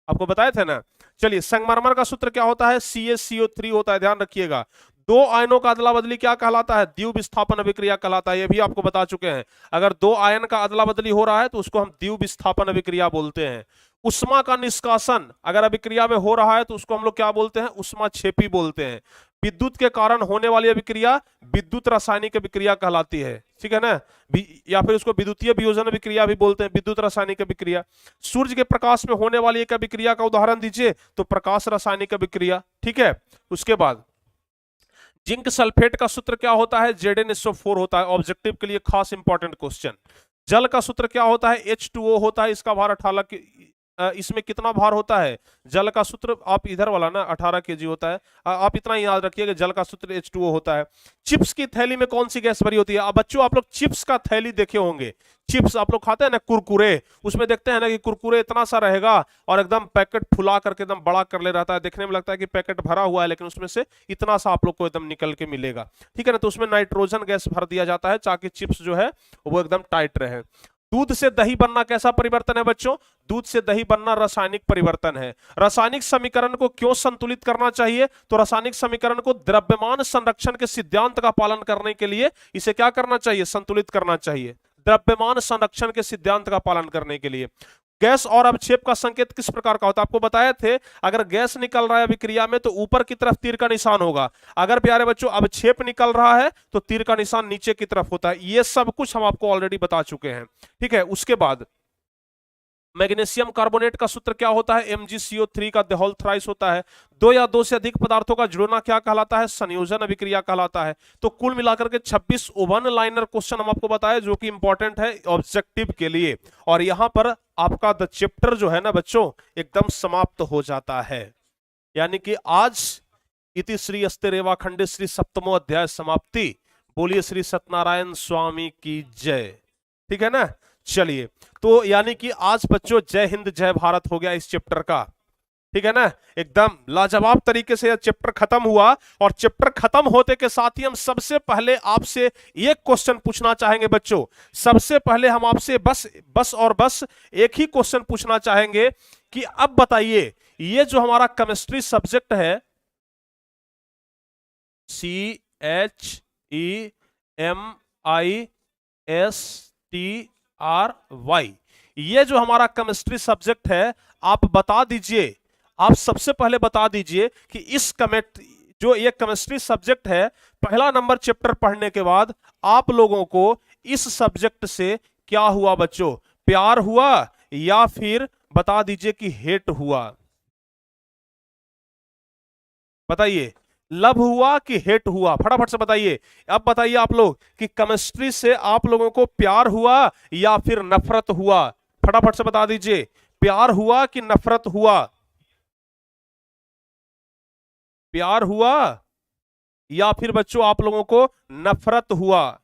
आपको बताए थे ना। चलिए, संगमरमर का सूत्र क्या होता है, CaCO3 होता है, ध्यान रखिएगा। 2 आयनों का अदला बदली क्या कहलाता है, द्विव विस्थापन अभिक्रिया कहलाता है, ये भी आपको बता चुके हैं। अगर 2 आयन का अदला बदली हो रहा है तो उसको हम द्विव विस्थापन अभिक्रिया बोलते हैं। उष्मा का निष्कासन अगर अभिक्रिया में हो रहा है तो उसको हम लोग क्या बोलते हैं, उष्माक्षेपी बोलते हैं। विद्युत के कारण होने वाली अभिक्रिया विद्युत रासायनिक अभिक्रिया कहलाती है, ठीक है ना, या फिर उसको विद्युतीय वियोजन अभिक्रिया भी बोलते हैं, विद्युत रासायनिक अभिक्रिया। सूर्य के प्रकाश में होने वाली एक अभिक्रिया का उदाहरण दीजिए, तो प्रकाश रासायनिक अभिक्रिया, ठीक है। उसके बाद जिंक सल्फेट का सूत्र क्या होता है, Zn4 होता है, ऑब्जेक्टिव के लिए खास इंपॉर्टेंट क्वेश्चन। जल का सूत्र क्या होता है, H2O होता है, इसका भार 18, इसमें कितना भार होता है, जल का सूत्र आप इधर वाला ना 18 kg होता है, आप इतना ही याद रखिए कि जल का सूत्र H2O होता है। चिप्स की थैली में कौन सी गैस भरी होती है, अब बच्चों आप लोग चिप्स का थैली देखे होंगे, चिप्स आप लोग खाते हैं ना कुरकुरे, उसमें देखते हैं ना कि कुरकुरे इतना सा रहेगा और एकदम पैकेट फुला करके एकदम बड़ा कर ले रहता है, देखने में लगता है कि पैकेट भरा हुआ है, लेकिन उसमें से इतना सा आप लोग को एकदम निकल के मिलेगा, ठीक है ना। तो उसमें नाइट्रोजन गैस भर दिया जाता है ताकि चिप्स जो है वो एकदम टाइट रहे। दूध से दही बनना कैसा परिवर्तन है बच्चों, दूध से दही बनना रासायनिक परिवर्तन है। रासायनिक समीकरण को क्यों संतुलित करना चाहिए, तो रासायनिक समीकरण को द्रव्यमान संरक्षण के सिद्धांत का पालन करने के लिए इसे क्या करना चाहिए, संतुलित करना चाहिए, द्रव्यमान संरक्षण के सिद्धांत का पालन करने के लिए। गैस और अवक्षेप का संकेत किस प्रकार का होता है, आपको बताए थे, अगर गैस निकल रहा है अभिक्रिया में तो ऊपर की तरफ तीर का निशान होगा, अगर प्यारे बच्चों अवक्षेप निकल रहा है तो तीर का निशान नीचे की तरफ होता है। ये सब कुछ हम आपको ऑलरेडी बता चुके हैं, ठीक है। उसके बाद मैग्नीशियम कार्बोनेट का सूत्र क्या होता है? MgCO3 का द होल थ्राइस होता है। दो या दो से अधिक पदार्थों का जुड़ना क्या कहलाता है? संयोजन अभिक्रिया कहलाता है। तो कुल मिलाकर के 26 वन लाइनर क्वेश्चन हम आपको बताए जो कि इंपॉर्टेंट है ऑब्जेक्टिव के लिए। और यहां पर आपका द चैप्टर जो है ना बच्चों एकदम समाप्त हो जाता है। यानी कि आज इति श्री अस्ते रेवा खंडे श्री सप्तमो अध्याय समाप्ति। बोलिए श्री सत्यनारायण स्वामी की जय। ठीक है ना? चलिए, तो यानी कि आज बच्चों जय हिंद जय भारत हो गया इस चैप्टर का। ठीक है ना? एकदम लाजवाब तरीके से यह चैप्टर खत्म हुआ। और चैप्टर खत्म होते के साथ ही हम सबसे पहले आपसे एक क्वेश्चन पूछना चाहेंगे बच्चों। सबसे पहले हम आपसे बस और बस एक ही क्वेश्चन पूछना चाहेंगे कि अब बताइए ये जो हमारा केमिस्ट्री सब्जेक्ट है CHEMISTRY, ये जो हमारा केमिस्ट्री सब्जेक्ट है, आप बता दीजिए, आप सबसे पहले बता दीजिए कि इस जो ये केमिस्ट्री सब्जेक्ट है, पहला नंबर चैप्टर पढ़ने के बाद आप लोगों को इस सब्जेक्ट से क्या हुआ बच्चों? प्यार हुआ या फिर बता दीजिए कि हेट हुआ? बताइए, लव हुआ कि हेट हुआ? फटाफट से बताइए। अब बताइए आप लोग कि केमिस्ट्री से आप लोगों को प्यार हुआ या फिर नफरत हुआ? फटाफट से बता दीजिए, प्यार हुआ कि नफरत हुआ? प्यार हुआ या फिर बच्चों आप लोगों को नफरत हुआ?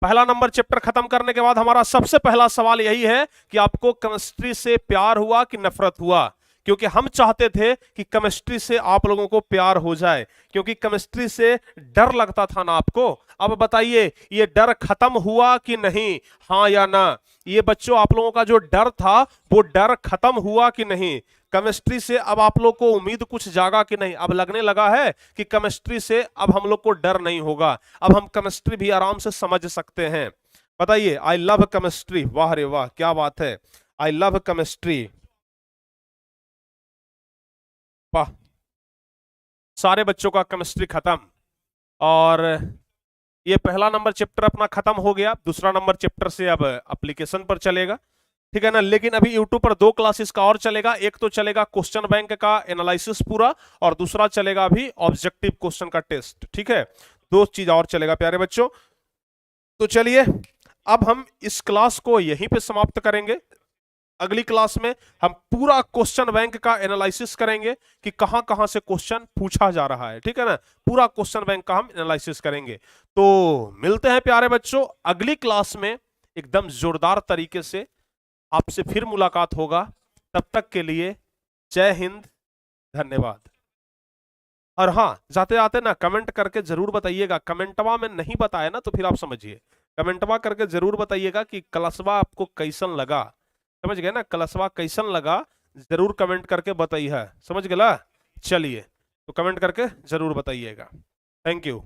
पहला नंबर चैप्टर खत्म करने के बाद हमारा सबसे पहला सवाल यही है कि आपको केमिस्ट्री से प्यार हुआ कि नफरत हुआ? क्योंकि हम चाहते थे कि केमिस्ट्री से आप लोगों को प्यार हो जाए, क्योंकि केमिस्ट्री से डर लगता था ना आपको। अब बताइए ये डर खत्म हुआ कि नहीं? हाँ या ना? ये बच्चों आप लोगों का जो डर था वो डर खत्म हुआ कि नहीं? केमिस्ट्री से अब आप लोग को उम्मीद कुछ जागा कि नहीं? अब लगने लगा है कि केमिस्ट्री से अब हम लोग को डर नहीं होगा, अब हम केमिस्ट्री भी आराम से समझ सकते हैं। बताइए, आई लव केमिस्ट्री। वाह रे वाह, क्या बात है, आई लव केमिस्ट्री। वाह, सारे बच्चों का केमिस्ट्री खत्म। और ये पहला नंबर चैप्टर अपना खत्म हो गया। दूसरा नंबर चैप्टर से अब एप्लीकेशन पर चलेगा। ठीक है ना? लेकिन अभी यूट्यूब पर दो क्लासेस का और चलेगा। एक तो चलेगा क्वेश्चन बैंक का एनालिसिस पूरा, और दूसरा चलेगा अभी ऑब्जेक्टिव क्वेश्चन का टेस्ट। ठीक है, दो चीज और चलेगा प्यारे बच्चों। तो चलिए, अब हम इस क्लास को यहीं पे समाप्त करेंगे। अगली क्लास में हम पूरा क्वेश्चन बैंक का एनालिसिस करेंगे कि कहां कहां से क्वेश्चन पूछा जा रहा है। ठीक है ना? पूरा क्वेश्चन बैंक का हम एनालिसिस करेंगे। तो मिलते हैं प्यारे बच्चों अगली क्लास में, एकदम जोरदार तरीके से आपसे फिर मुलाकात होगा। तब तक के लिए जय हिंद, धन्यवाद। और हाँ, जाते जाते ना कमेंट करके जरूर बताइएगा। कमेंटवा में नहीं बताया ना तो फिर आप समझिए, कमेंटवा करके जरूर बताइएगा कि क्लासवा आपको कैसन लगा। समझ गए ना? क्लासवा कैसन लगा जरूर कमेंट करके बताइए। समझ गया? चलिए, तो कमेंट करके जरूर बताइएगा। Thank you.